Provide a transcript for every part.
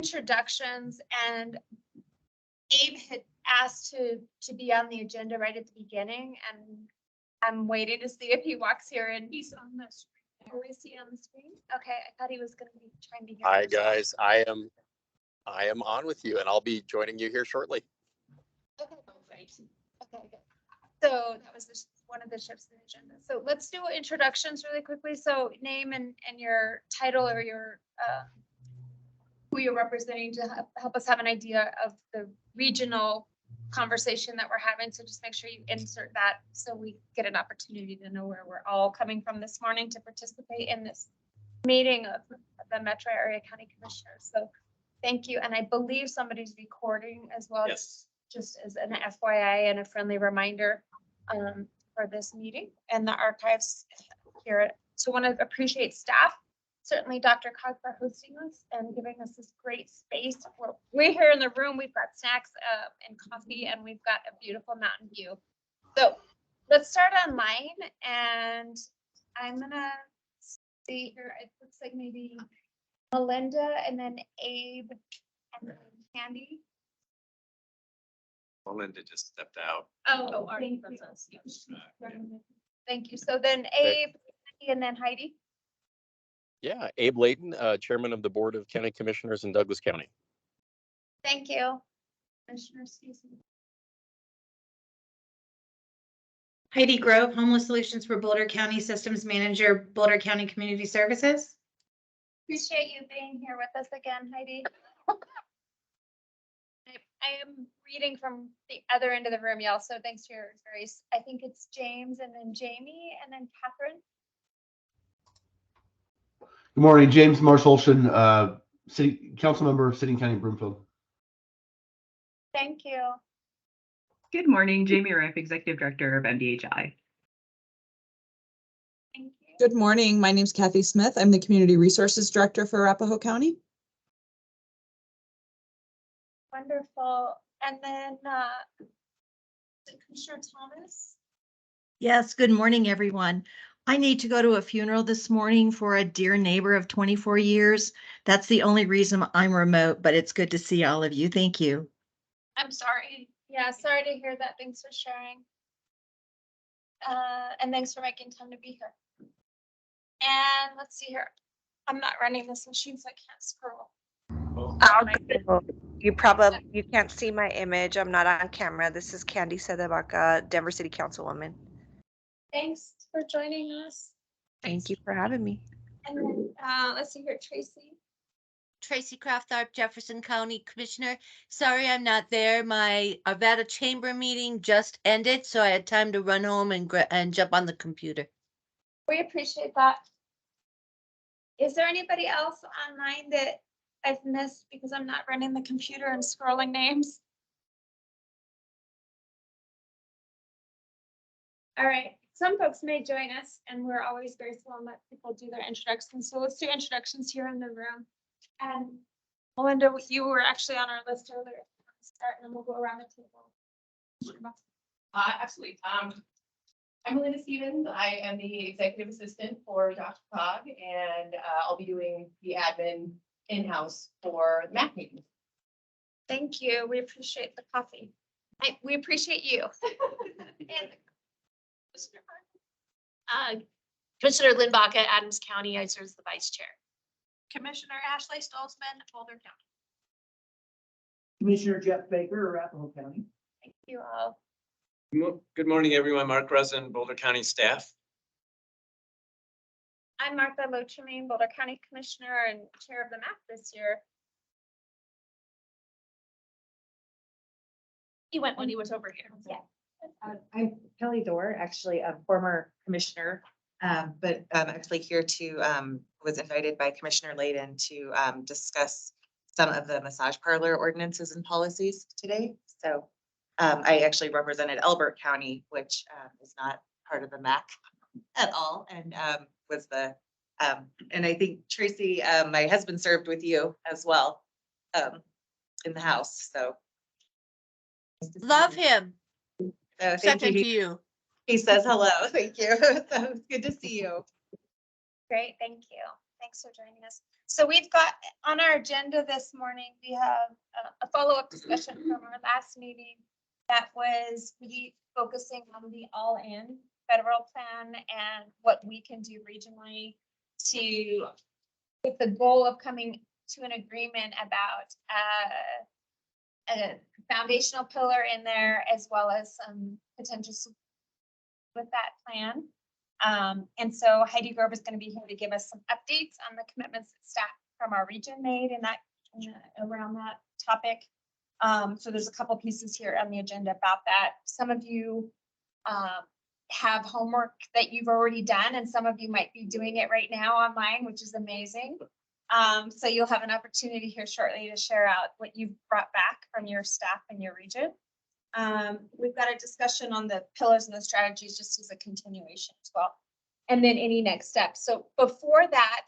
introductions, and Abe had asked to be on the agenda right at the beginning, and I'm waiting to see if he walks here and he's on the screen. Oh, is he on the screen? Okay, I thought he was going to be trying to be here. Hi guys, I am on with you, and I'll be joining you here shortly. Okay, good. So that was one of the shifts in the agenda. So let's do introductions really quickly. So name and your title, or your who you're representing, to help us have an idea of the regional conversation that we're having. So just make sure you insert that so we get an opportunity to know where we're all coming from this morning to participate in this meeting of the Metro Area County Commissioners. So thank you. And I believe somebody's recording as well. Yes. Just as an FYI and a friendly reminder for this meeting and the archives here. So want to appreciate staff, certainly Dr. Cog, for hosting us and giving us this great space. We're here in the room, we've got snacks and coffee, and we've got a beautiful mountain view. So let's start online, and I'm gonna see here, it looks like maybe Melinda and then Abe and then Candy. Melinda just stepped out. Oh, thank you. Thank you. So then Abe and then Heidi. Yeah, Abe Layton, Chairman of the Board of County Commissioners in Douglas County. Thank you. Commissioner Susan. Heidi Grove, Homeless Solutions for Boulder County Systems Manager, Boulder County Community Services. Appreciate you being here with us again, Heidi. I am reading from the other end of the room, y'all, so thanks for your grace. I think it's James and then Jamie and then Catherine. Good morning, James Marsh-Olson, City Council Member of City and County of Broomfield. Thank you. Good morning, Jamie Riff, Executive Director of MDHI. Thank you. Good morning. My name is Kathy Smith. I'm the Community Resources Director for Arapahoe County. Wonderful. And then Commissioner Thomas. Yes, good morning, everyone. I need to go to a funeral this morning for a dear neighbor of 24 years. That's the only reason I'm remote, but it's good to see all of you. Thank you. I'm sorry. Yeah, sorry to hear that. Thanks for sharing. And thanks for making time to be here. And let's see here. I'm not running this machine, so I can't scroll. You can't see my image. I'm not on camera. This is Candy Sedevaca, Denver City Councilwoman. Thanks for joining us. Thank you for having me. And then let's see here, Tracy. Tracy Crafthorpe, Jefferson County Commissioner. Sorry I'm not there. My Arvada Chamber meeting just ended, so I had time to run home and jump on the computer. We appreciate that. Is there anybody else online that I've missed because I'm not running the computer and scrolling names? All right, some folks may join us, and we're always graceful and let people do their introductions. So let's do introductions here in the room. And Melinda, you were actually on our list earlier. Start, and then we'll go around the table. Absolutely. I'm Melinda Stevens. I am the executive assistant for Dr. Cog, and I'll be doing the admin in-house for the MACC meeting. Thank you. We appreciate the coffee. We appreciate you. And Commissioner Lynn Baca, Adams County. I serve as the vice chair. Commissioner Ashley Stolzman, Boulder County. Commissioner Jeff Baker, Arapahoe County. Thank you all. Good morning, everyone. Mark Rosen, Boulder County staff. I'm Martha Lochermain, Boulder County Commissioner and Chair of the MACC this year. He went when he was over here. Yeah. I'm Kelly Dorr, actually a former commissioner, but actually here to was invited by Commissioner Layden to discuss some of the massage parlor ordinances and policies today. So I actually represented Elbert County, which is not part of the MACC at all, and was the and I think Tracy, my husband, served with you as well in the House. So love him. Second to you. He says hello. Thank you. So it's good to see you. Great, thank you. Thanks for joining us. So we've got on our agenda this morning, we have a follow-up discussion from our last meeting that was really focusing on the all-in federal plan and what we can do regionally to, with the goal of coming to an agreement about a foundational pillar in there, as well as some potential with that plan. And so Heidi Grove is going to be here to give us some updates on the commitments that staff from our region made in that around that topic. So there's a couple pieces here on the agenda about that. Some of you have homework that you've already done, and some of you might be doing it right now online, which is amazing. So you'll have an opportunity here shortly to share out what you've brought back from your staff in your region. We've got a discussion on the pillars and the strategies just as a continuation as well. And then any next steps. So before that,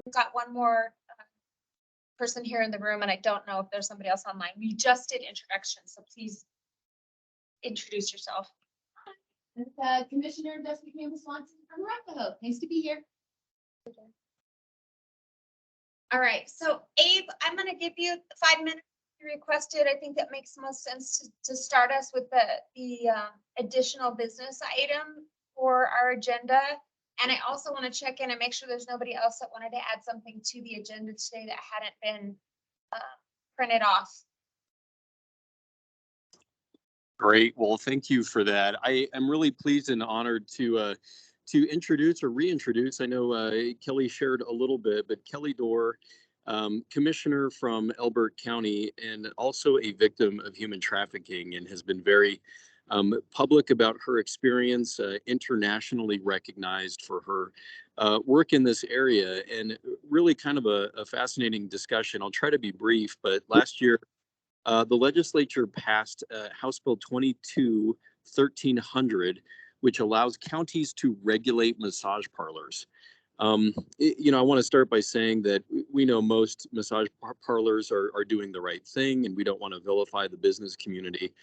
we've got one more person here in the room, and I don't know if there's somebody else online. We just did introductions, so please introduce yourself. It's Commissioner Jessica Campbell Swanson from Arapahoe. Nice to be here. All right, so Abe, I'm gonna give you 5 minutes you requested. I think that makes most sense to start us with the additional business item for our agenda. And I also want to check in and make sure there's nobody else that wanted to add something to the agenda today that hadn't been printed off. Great. Well, thank you for that. I am really pleased and honored to introduce or reintroduce. I know Kelly shared a little bit, but Kelly Dorr, commissioner from Elbert County and also a victim of human trafficking, and has been very public about her experience, internationally recognized for her work in this area, and really kind of a fascinating discussion. I'll try to be brief, but last year, the legislature passed House Bill 1300, which allows counties to regulate massage parlors. You know, I want to start by saying that we know most massage parlors are doing the right thing, and we don't want to vilify the business community.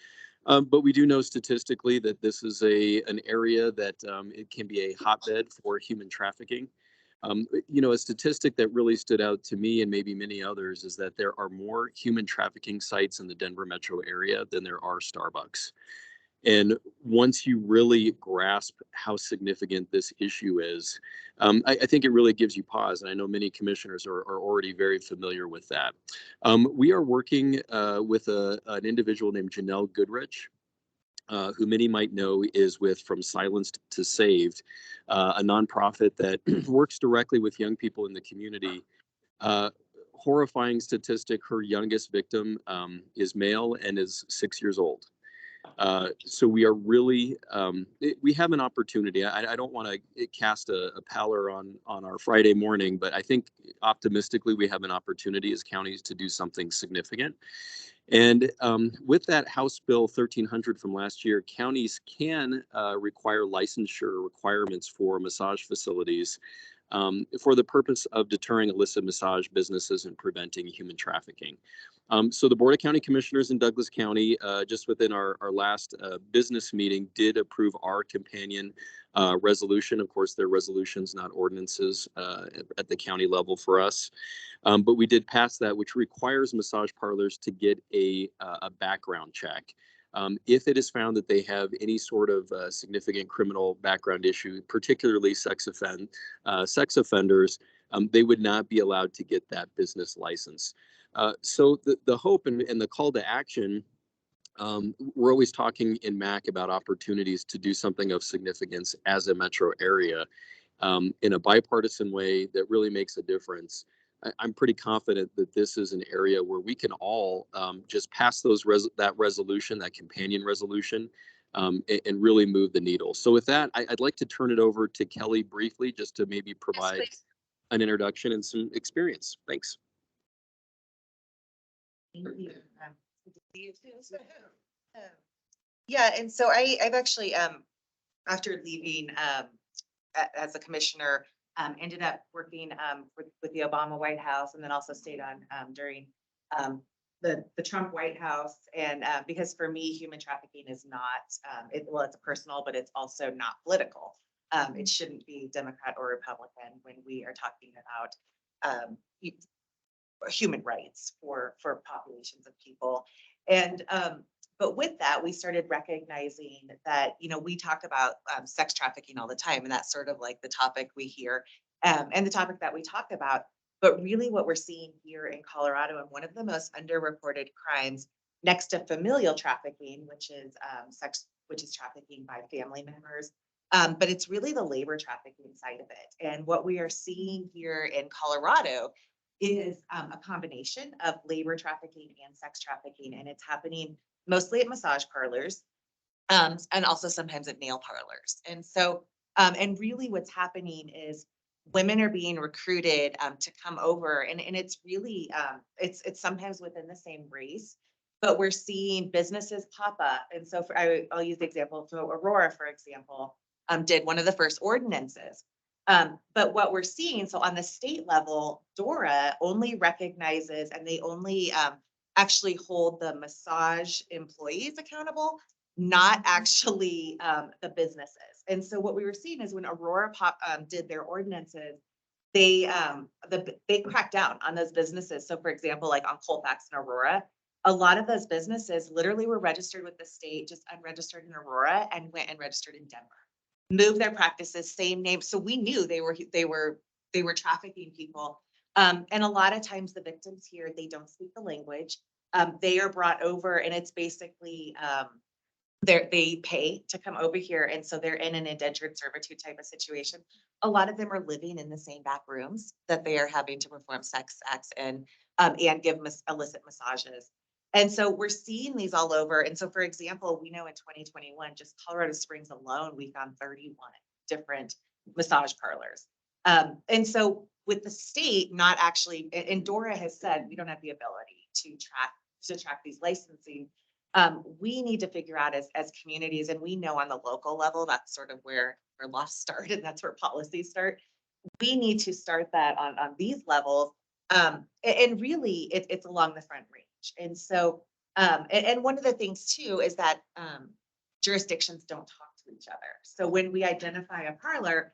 But we do know statistically that this is an area that it can be a hotbed for human trafficking. You know, a statistic that really stood out to me and maybe many others is that there are more human trafficking sites in the Denver metro area than there are Starbucks. And once you really grasp how significant this issue is, I think it really gives you pause. And I know many commissioners are already very familiar with that. We are working with an individual named Janelle Goodrich, who many might know is with From Silenced to Saved, a nonprofit that works directly with young people in the community. Horrifying statistic, her youngest victim is male and is 6 years old. So we are really, we have an opportunity. I don't want to cast a pallor on our Friday morning, but I think optimistically we have an opportunity as counties to do something significant. And with that House Bill 1300 from last year, counties can require licensure requirements for massage facilities for the purpose of deterring illicit massage businesses and preventing human trafficking. So the Board of County Commissioners in Douglas County, just within our last business meeting, did approve our companion resolution. Of course, they're resolutions, not ordinances at the county level for us. But we did pass that, which requires massage parlors to get a background check. If it is found that they have any sort of significant criminal background issue, particularly sex offenders, they would not be allowed to get that business license. So the hope and the call to action, we're always talking in MACC about opportunities to do something of significance as a metro area in a bipartisan way that really makes a difference. I'm pretty confident that this is an area where we can all just pass that resolution, that companion resolution, and really move the needle. So with that, I'd like to turn it over to Kelly briefly, just to maybe provide an introduction and some experience. Thanks. Thank you. Good to see you too. Yeah, and so I've actually, after leaving as a commissioner, ended up working with the Obama White House, and then also stayed on during the Trump White House. And because for me, human trafficking is not, well, it's personal, but it's also not political. It shouldn't be Democrat or Republican when we are talking about human rights for populations of people. And but with that, we started recognizing that, you know, we talk about sex trafficking all the time, and that's sort of like the topic we hear and the topic that we talk about. But really what we're seeing here in Colorado, and one of the most underreported crimes next to familial trafficking, which is trafficking by family members. But it's really the labor trafficking side of it. And what we are seeing here in Colorado is a combination of labor trafficking and sex trafficking, and it's happening mostly at massage parlors, and also sometimes at nail parlors. And so, and really what's happening is women are being recruited to come over, and it's really, it's sometimes within the same race, but we're seeing businesses pop up. And so I'll use the example, so Aurora, for example, did one of the first ordinances. But what we're seeing, so on the state level, DORA only recognizes, and they only actually hold the massage employees accountable, not actually the businesses. And so what we were seeing is when Aurora did their ordinances, they cracked down on those businesses. So for example, like on Colfax and Aurora, a lot of those businesses literally were registered with the state, just unregistered in Aurora, and went and registered in Denver. Moved their practices, same name. So we knew they were trafficking people. And a lot of times the victims here, they don't speak the language. They are brought over, and it's basically they pay to come over here, and so they're in an indentured servitude type of situation. A lot of them are living in the same back rooms that they are having to perform sex acts in, and give illicit massages. And so we're seeing these all over. And so, for example, we know in 2021, just Colorado Springs alone, we found 31 different massage parlors. And so with the state not actually, and DORA has said we don't have the ability to track these licensing. We need to figure out as communities, and we know on the local level, that's sort of where laws start, and that's where policies start. We need to start that on these levels. And really it's along the front range. And so, and one of the things too is that jurisdictions don't talk to each other. So when we identify a parlor,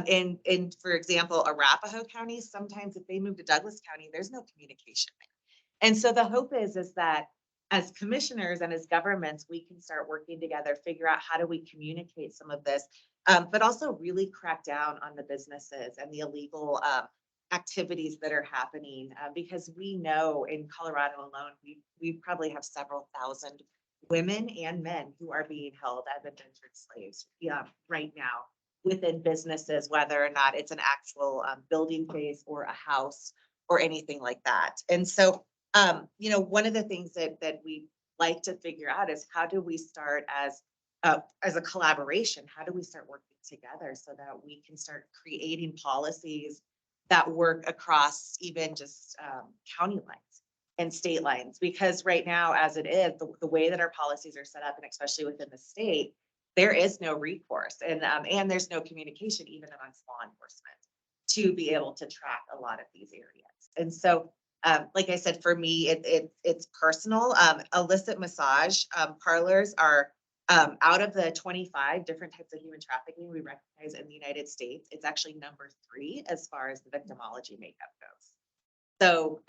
in for example, Arapahoe County, sometimes if they move to Douglas County, there's no communication there. And so the hope is that as commissioners and as governments, we can start working together, figure out how do we communicate some of this, but also really crack down on the businesses and the illegal activities that are happening, because we know in Colorado alone, we probably have several thousand women and men who are being held as indentured slaves right now within businesses, whether or not it's an actual building phase or a house or anything like that. And so, you know, one of the things that we like to figure out is how do we start as a collaboration? How do we start working together so that we can start creating policies that work across even just county lines and state lines? Because right now, as it is, the way that our policies are set up, and especially within the state, there is no recourse, and there's no communication even amongst law enforcement to be able to track a lot of these areas. And so, like I said, for me, it's personal. Illicit massage parlors are out of the 25 different types of human trafficking we recognize in the United States, it's actually number 3 as far as the victimology makeup goes. So,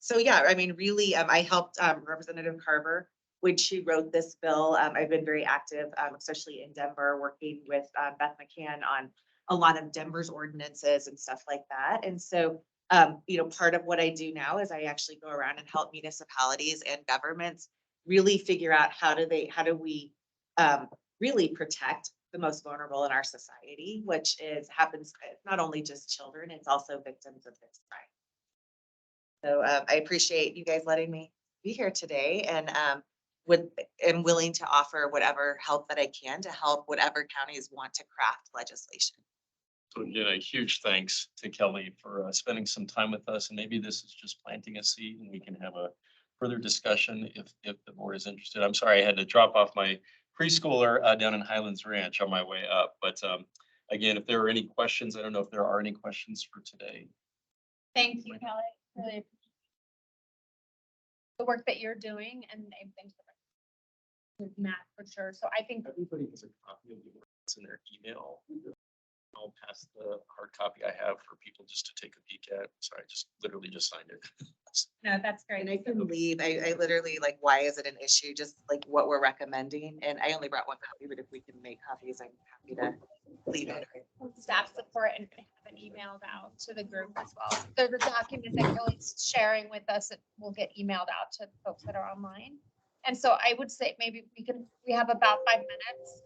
so yeah, I mean, really, I helped Representative Carver when she wrote this bill. I've been very active, especially in Denver, working with Beth McCann on a lot of Denver's ordinances and stuff like that. And so, you know, part of what I do now is I actually go around and help municipalities and governments really figure out how do we really protect the most vulnerable in our society, which happens not only just children, it's also victims of this crime. So I appreciate you guys letting me be here today, and am willing to offer whatever help that I can to help whatever counties want to craft legislation. So again, a huge thanks to Kelly for spending some time with us, and maybe this is just planting a seed and we can have a further discussion if the board is interested. I'm sorry, I had to drop off my preschooler down in Highlands Ranch on my way up, but again, if there are any questions, I don't know if there are any questions for today. Thank you, Kelly. Really appreciate the work that you're doing, and thanks for Matt for sure. So I think Everybody has a copy of the words in their email. I'll pass the hard copy I have for people just to take a peek at. Sorry, I just literally just signed it. No, that's great. And I can leave, I literally like, why is it an issue? Just like what we're recommending. And I only brought one copy, but if we can make copies, I'm happy to leave it. Staff support and have it emailed out to the group as well. They're the documents that Kelly's sharing with us that will get emailed out to the folks that are online. And so I would say maybe we have about 5 minutes,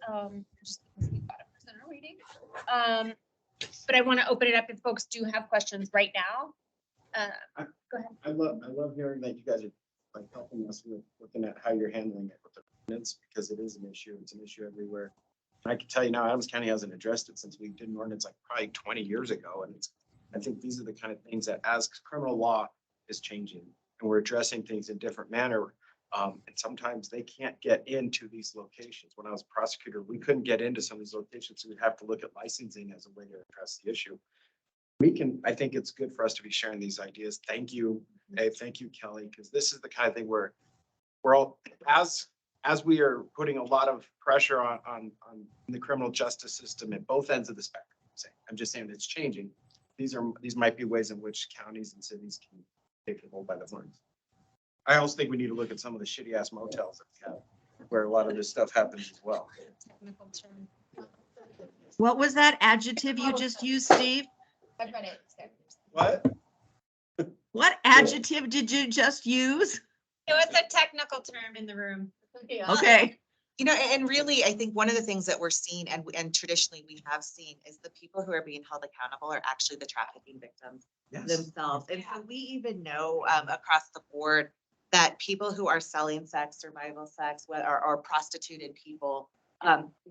just because we've got a presenter waiting. But I want to open it up if folks do have questions right now. Go ahead. I love hearing that you guys are like helping us with looking at how you're handling it with the ordinance, because it is an issue. It's an issue everywhere. And I can tell you now, Adams County hasn't addressed it since we did an ordinance like probably 20 years ago. And I think these are the kind of things that as criminal law is changing and we're addressing things in different manner. And sometimes they can't get into these locations. When I was a prosecutor, we couldn't get into some of these locations. So we'd have to look at licensing as a way to address the issue. I think it's good for us to be sharing these ideas. Thank you, Dave. Thank you, Kelly, because this is the kind of thing where we're all, as we are putting a lot of pressure on the criminal justice system at both ends of the spectrum. I'm just saying it's changing. These might be ways in which counties and cities can take the bull by the horns. I also think we need to look at some of the shitty ass motels that we have, where a lot of this stuff happens as well. What was that adjective you just used, Steve? I've read it. What? What adjective did you just use? It was a technical term in the room. Okay. You know, and really, I think one of the things that we're seeing and traditionally we have seen is the people who are being held accountable are actually the trafficking victims themselves. And so we even know across the board that people who are selling sex, survival sex, or prostituted people,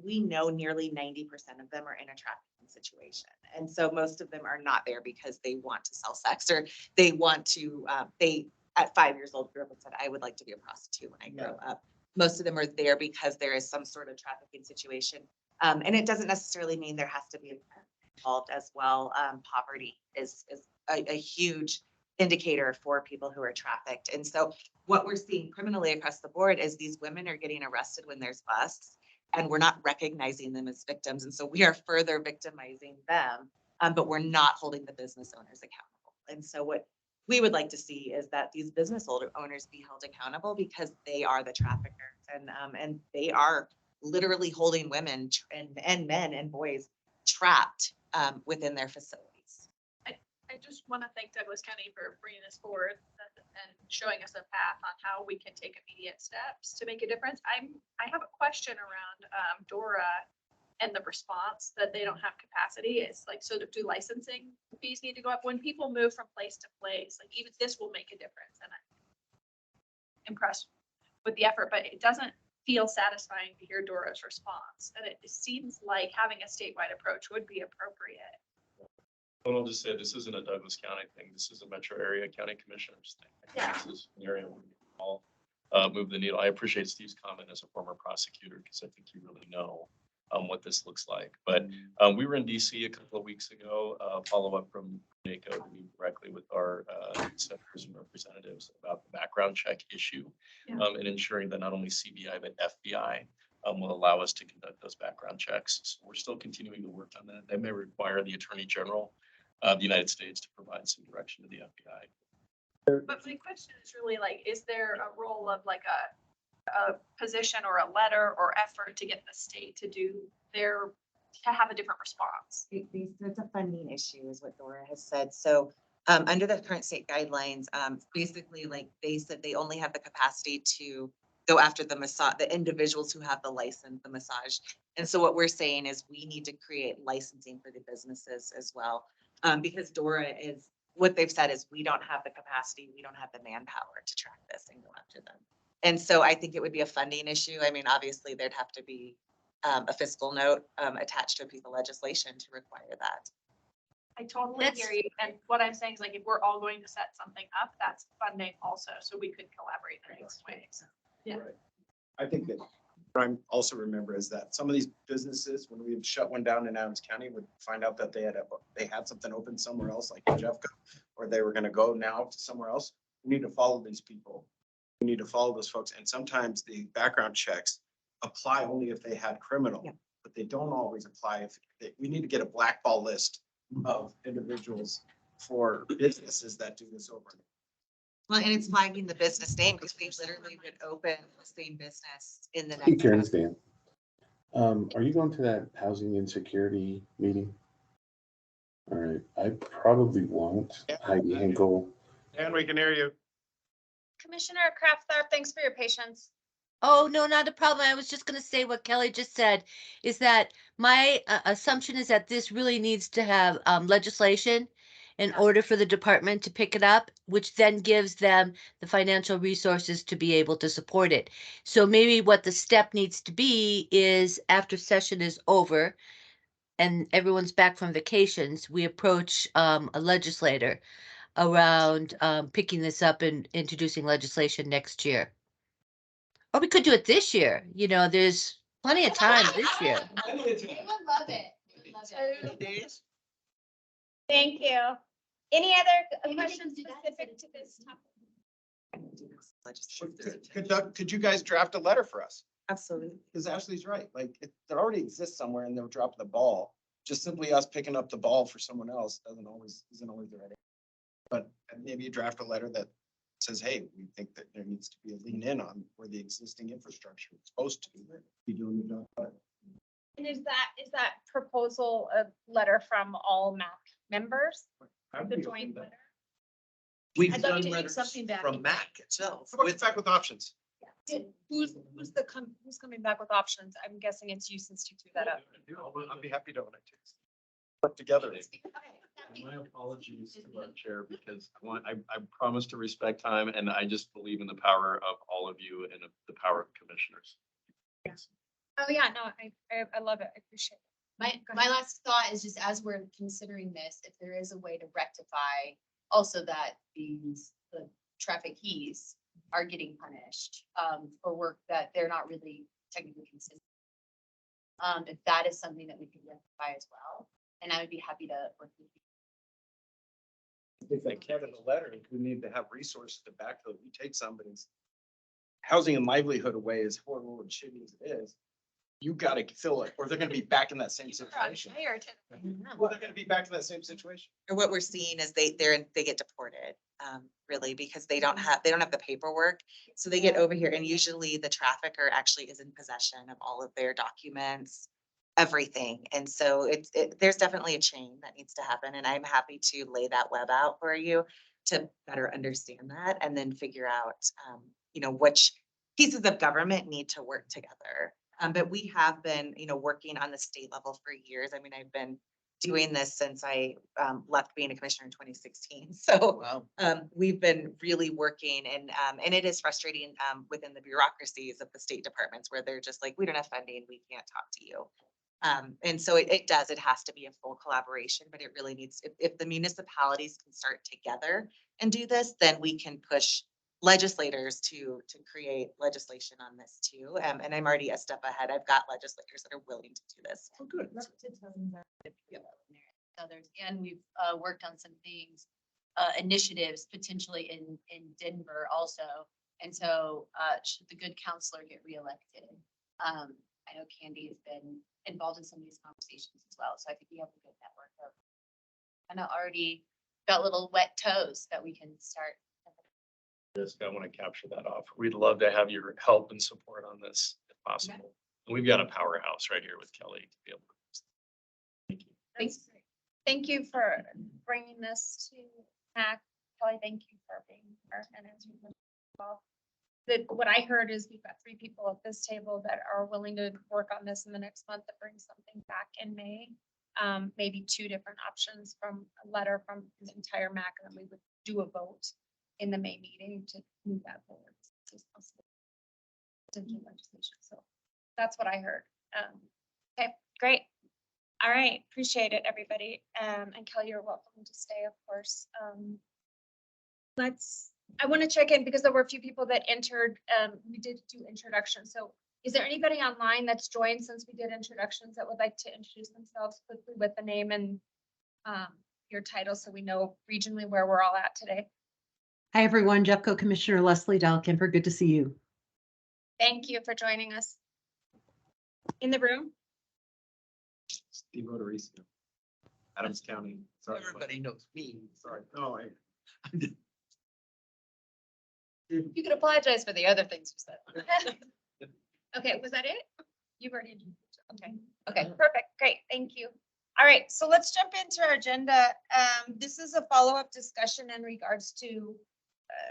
we know nearly 90% of them are in a trafficking situation. And so most of them are not there because they want to sell sex or they want to, at 5 years old grew up and said, I would like to be a prostitute when I grow up. Most of them are there because there is some sort of trafficking situation. And it doesn't necessarily mean there has to be involved as well. Poverty is a huge indicator for people who are trafficked. And so what we're seeing criminally across the board is these women are getting arrested when there's busts and we're not recognizing them as victims. And so we are further victimizing them, but we're not holding the business owners accountable. And so what we would like to see is that these business owners be held accountable because they are the traffickers and they are literally holding women and men and boys trapped within their facilities. I just want to thank Douglas County for bringing this forward and showing us a path on how we can take immediate steps to make a difference. I have a question around DORA and the response that they don't have capacity. It's like, so do licensing fees need to go up when people move from place to place? Like even this will make a difference, and I'm impressed with the effort, but it doesn't feel satisfying to hear DORA's response. And it seems like having a statewide approach would be appropriate. Well, I'll just say this isn't a Douglas County thing. This is a metro area county commissioners thing. I think this is an area where we can all move the needle. I appreciate Steve's comment as a former prosecutor because I think you really know what this looks like. But we were in DC a couple of weeks ago, follow up from NACO to meet directly with our senators and representatives about the background check issue and ensuring that not only CBI but FBI will allow us to conduct those background checks. So we're still continuing to work on that. That may require the Attorney General of the United States to provide some direction to the FBI. But my question is really like, is there a role of like a position or a letter or effort to get the state to do to have a different response? It's a funding issue is what Dora has said. So under the current state guidelines, basically like they said they only have the capacity to go after the individuals who have the license, the massage. And so what we're saying is we need to create licensing for the businesses as well. Because Dora is, what they've said is we don't have the capacity, we don't have the manpower to track this and go after them. And so I think it would be a funding issue. I mean, obviously there'd have to be a fiscal note attached to a piece of legislation to require that. I totally hear you. And what I'm saying is like, if we're all going to set something up, that's funding also. So we could collaborate in these ways. Yeah. Right. I think that what I also remember is that some of these businesses, when we would shut one down in Adams County, would find out that they had something open somewhere else, like in Jeffco, or they were going to go now to somewhere else. We need to follow these people. We need to follow those folks. And sometimes the background checks apply only if they had criminal but they don't always apply. We need to get a blackball list of individuals for businesses that do this over. Well, and it's flagging the business name because they literally would open the same business in the Hey, next. Karen, Dan. Are you going to that housing insecurity meeting? All right, I probably won't. Heidi Hinkle. And we can hear you. Commissioner Kraftharp, thanks for your patience. Oh, no, not a problem. I was just going to say what Kelly just said is that my assumption is that this really needs to have legislation in order for the department to pick it up, which then gives them the financial resources to be able to support it. So maybe what the step needs to be is after session is over and everyone's back from vacations, we approach a legislator around picking this up and introducing legislation next year. Or we could do it this year. You know, there's plenty of time this year. I would love it. Thank you. Any other questions specific to this topic? Could you guys draft a letter for us? Absolutely. Because Ashley's right, like, it already exists somewhere and they'll drop the ball. Just simply us picking up the ball for someone else isn't always the right answer. But maybe you draft a letter that says, hey, we think that there needs to be a lean in on where the existing infrastructure is supposed to be doing the job. And is that proposal a letter from all MAC members? The joint letter? We've I'd love done to take letters something back. from MACC itself. How about it's back with options? Who's coming back with options? I'm guessing it's you since you threw that up. I'd be happy to own it too. Put together. My apologies to our chair because I promise to respect time and I just believe in the power of all of you and the power of commissioners. Oh, yeah, no, I love it. I appreciate it. My last thought is just as we're considering this, if there is a way to rectify also that the traffic keys are getting punished for work that they're not really technically considered. If that is something that we could rectify as well, and I would be happy to work with you. If they can in the letter, we need to have resources to backfill. If you take somebody's housing and livelihood away, as horrible and shitty as it is, you gotta fill it, or they're gonna be back in that same situation. Well, they're gonna be back in that same situation. Or what we're seeing is they get deported, really, because they don't have the paperwork. So they get over here and usually the trafficker actually is in possession of all of their documents, everything. And so there's definitely a chain that needs to happen. And I'm happy to lay that web out for you to better understand that and then figure out, which pieces of government need to work together. But we have been, working on the state level for years. I mean, I've been doing this since I left being a commissioner in 2016. So we've been really working and it is frustrating within the bureaucracies of the state departments where they're just like, we don't have funding, we can't talk to you. And so it has to be a full collaboration, but it really needs, if the municipalities can start together and do this, then we can push legislators to create legislation on this too. And I'm already a step ahead. I've got legislators that are willing to do this. Oh, good. Others, and we've worked on some things, initiatives potentially in Denver also. And so should the good counselor get reelected? I know Candy has been involved in some of these conversations as well. So I think we have a good network of kind of already got little wet toes that we can start. I want to capture that off. We'd love to have your help and support on this if possible. And we've got a powerhouse right here with Kelly to be able to. Thank you. Thanks. Thank you for bringing this to MACC. Kelly, thank you for being here and answering the call. What I heard is we've got 3 people at this table that are willing to work on this in the next month to bring something back in May. Maybe 2 different options from a letter from the entire MACC, and then we would do a vote in the May meeting to move that forward. Legislation. So that's what I heard. Okay, great. All right, appreciate it, everybody. And Kelly, you're welcome to stay, of course. I want to check in because there were a few people that entered. We did do introductions. So is there anybody online that's joined since we did introductions that would like to introduce themselves quickly with the name and your title so we know regionally where we're all at today? Hi, everyone. Jeffco Commissioner Leslie Dahlkemper. Good to see you. Thank you for joining us. In the room? Steve Odorizio. Adams County. Sorry. Everybody knows me. Sorry. No, You could apologize for the other things you said. Okay, was that it? You've already, okay, perfect, great, thank you. All right, so let's jump into our agenda. This is a follow-up discussion in regards to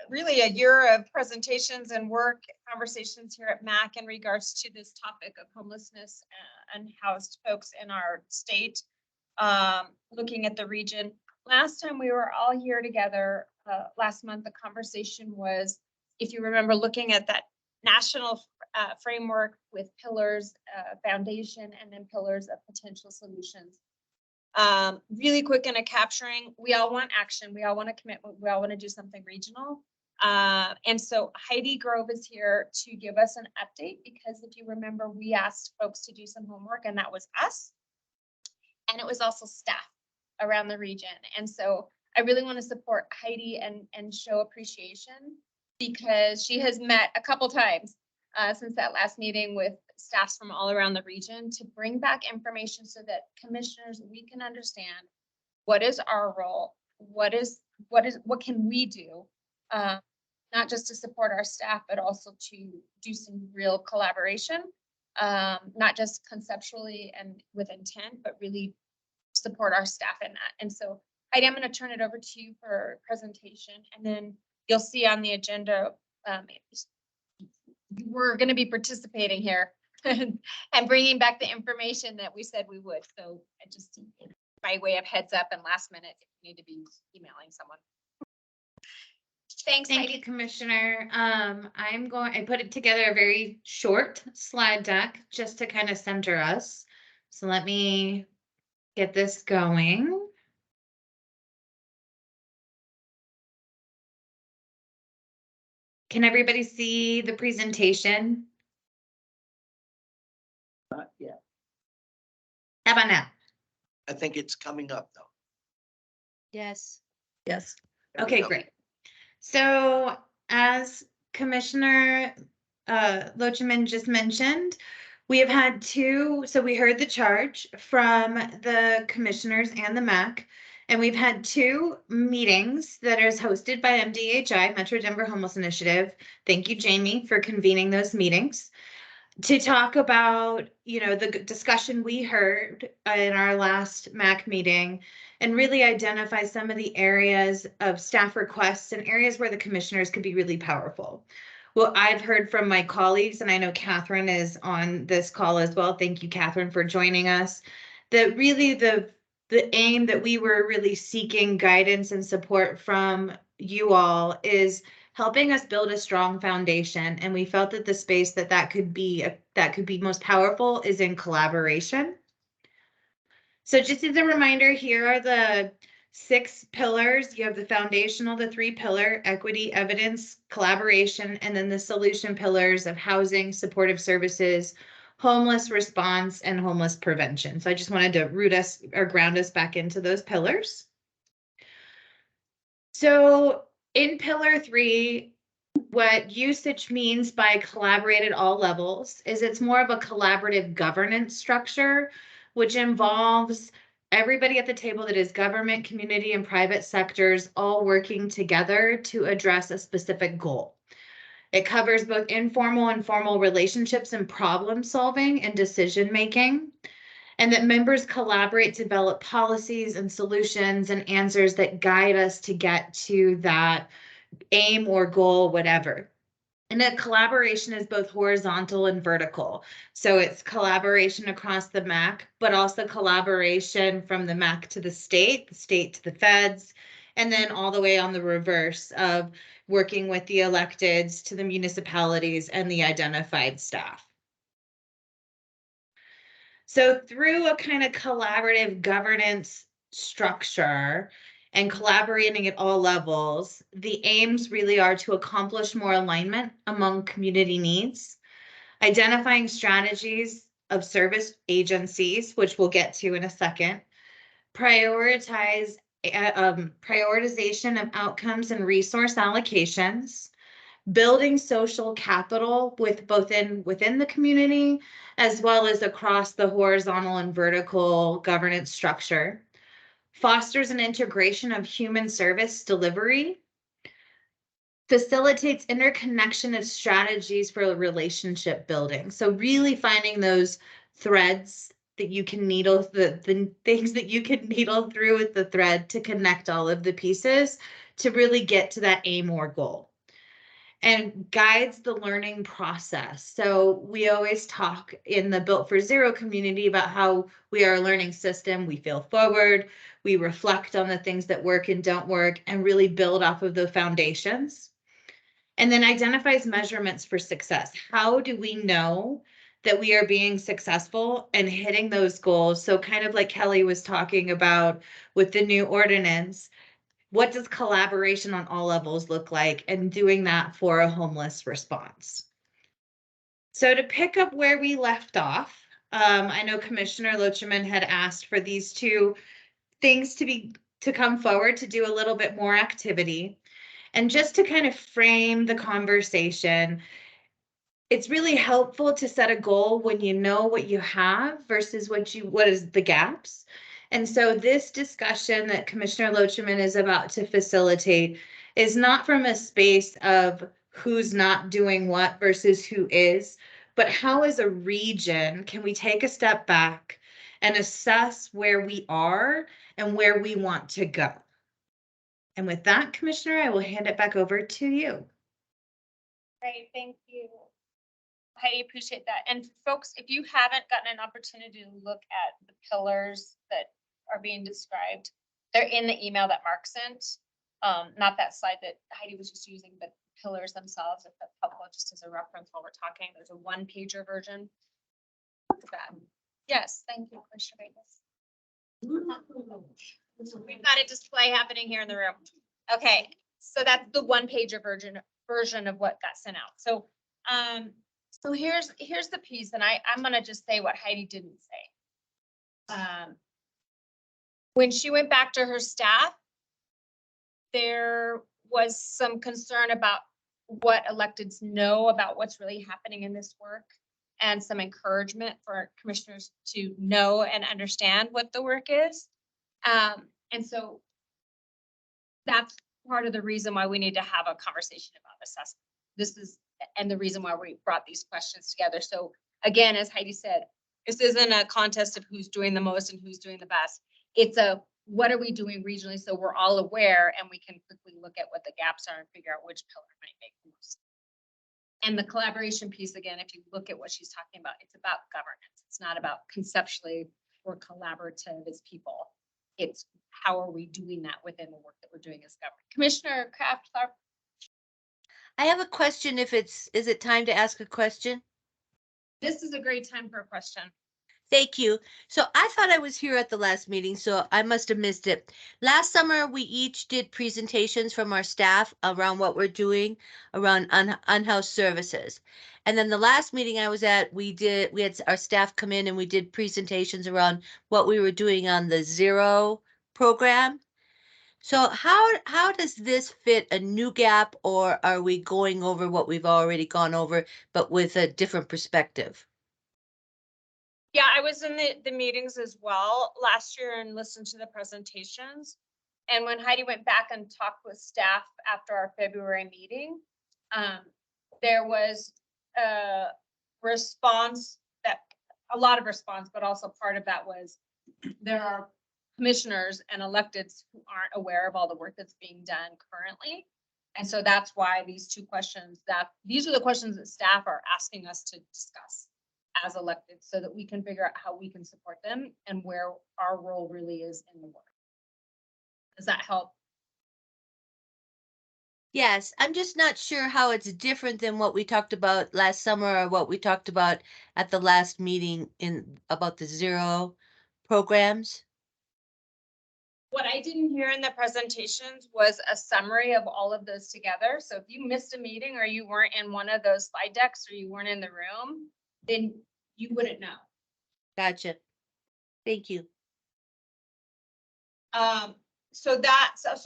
really a year of presentations and work conversations here at MACC in regards to this topic of homelessness and housed folks in our state, looking at the region. Last time we were all here together, last month, the conversation was, if you remember, looking at that national framework with pillars, foundation, and then pillars of potential solutions. Really quick in a capturing, we all want action. We all want to commit. We all want to do something regional. And so Heidi Grove is here to give us an update because if you remember, we asked folks to do some homework and that was us. And it was also staff around the region. And so I really want to support Heidi and show appreciation because she has met a couple times since that last meeting with staffs from all around the region to bring back information so that commissioners, we can understand what is our role, what can we do, not just to support our staff, but also to do some real collaboration, not just conceptually and with intent, but really support our staff in that. And so Heidi, I'm going to turn it over to you for presentation, and then you'll see on the agenda, we're going to be participating here and bringing back the information that we said we would. So I just, by way of heads up and last minute, if you need to be emailing someone. Thanks, Thank Heidi. you, Commissioner. I put it together a very short slide deck just to kind of center us. So let me get this going. Can everybody see the presentation? Not yet. How about now? I think it's coming up though. Yes. Yes. There we Okay, go. great. So as Commissioner Loachman just mentioned, we have had so we heard the charge from the commissioners and the MACC, and we've had 2 meetings that is hosted by MDHI, Metro Denver Homeless Initiative. Thank you, Jamie, for convening those meetings to talk about, the discussion we heard in our last MACC meeting and really identify some of the areas of staff requests and areas where the commissioners could be really powerful. Well, I've heard from my colleagues, and I know Catherine is on this call as well. Thank you, Catherine, for joining us. That really the aim that we were really seeking guidance and support from you all is helping us build a strong foundation. And we felt that the space that could be most powerful is in collaboration. So just as a reminder, here are the 6 pillars. You have the foundational, the 3-pillar, equity, evidence, collaboration, and then the solution pillars of housing, supportive services, homeless response, and homeless prevention. So I just wanted to root us or ground us back into those pillars. So in pillar 3, what usage means by collaborate at all levels is it's more of a collaborative governance structure, which involves everybody at the table that is government, community, and private sectors all working together to address a specific goal. It covers both informal and formal relationships and problem solving and decision making, and that members collaborate to develop policies and solutions and answers that guide us to get to that aim or goal, whatever. And that collaboration is both horizontal and vertical. So it's collaboration across the MACC, but also collaboration from the MACC to the state to the feds, and then all the way on the reverse of working with the electeds to the municipalities and the identified staff. So through a kind of collaborative governance structure and collaborating at all levels, the aims really are to accomplish more alignment among community needs, identifying strategies of service agencies, which we'll get to in a second, prioritization of outcomes and resource allocations, building social capital with within the community, as well as across the horizontal and vertical governance structure, fosters an integration of human service delivery, facilitates interconnection of strategies for relationship building. So really finding those threads that you can needle, the things that you can needle through with the thread to connect all of the pieces to really get to that aim or goal. And guides the learning process. So we always talk in the Built for Zero community about how we are a learning system. We fail forward, we reflect on the things that work and don't work, and really build off of the foundations. And then identifies measurements for success. How do we know that we are being successful and hitting those goals? So kind of like Kelly was talking about with the new ordinance, what does collaboration on all levels look like, and doing that for a homeless response? So to pick up where we left off, I know Commissioner Locheman had asked for these two things to come forward to do a little bit more activity. And just to kind of frame the conversation, it's really helpful to set a goal when you know what you have versus what is the gaps. And so this discussion that Commissioner Locheman is about to facilitate is not from a space of who's not doing what versus who is, but how as a region can we take a step back and assess where we are and where we want to go. And with that, Commissioner, I will hand it back over to you. Great, thank you. I appreciate that. And folks, if you haven't gotten an opportunity to look at the pillars that are being described, they're in the email that Mark sent. Not that slide that Heidi was just using, but pillars themselves, if that's helpful, just as a reference while we're talking. There's a one-pager version. Look at that. Yes, thank you, Commissioner Bates. We've got a display happening here in the room. Okay, so that's the one-pager version of what got sent out. So so here's the piece, and I'm gonna just say what Heidi didn't say. When she went back to her staff, there was some concern about what electeds know about what's really happening in this work, and some encouragement for commissioners to know and understand what the work is. And so that's part of the reason why we need to have a conversation about assessment. This is, and the reason why we brought these questions together. So again, as Heidi said, this isn't a contest of who's doing the most and who's doing the best. It's a, what are we doing regionally so we're all aware and we can quickly look at what the gaps are and figure out which pillar might make the most. And the collaboration piece, again, if you look at what she's talking about, it's about governance. It's not about conceptually or collaborative as people. It's how are we doing that within the work that we're doing as government. Commissioner Kraft. I have a question. Is it time to ask a question? This is a great time for a question. Thank you. So I thought I was here at the last meeting, so I must have missed it. Last summer, we each did presentations from our staff around what we're doing around unhoused services. And then the last meeting I was at, we had our staff come in and we did presentations around what we were doing on the Zero program. So how does this fit a new gap, or are we going over what we've already gone over, but with a different perspective? Yeah, I was in the meetings as well last year and listened to the presentations. And when Heidi went back and talked with staff after our February meeting, there was a response that, a lot of response, but also part of that was there are commissioners and electeds who aren't aware of all the work that's being done currently. And so that's why these two questions, these are the questions that staff are asking us to discuss as elected, so that we can figure out how we can support them and where our role really is in the work. Does that help? Yes, I'm just not sure how it's different than what we talked about last summer or what we talked about at the last meeting about the Zero programs. What I didn't hear in the presentations was a summary of all of those together. So if you missed a meeting or you weren't in one of those slide decks or you weren't in the room, then you wouldn't know. Gotcha. Thank you. So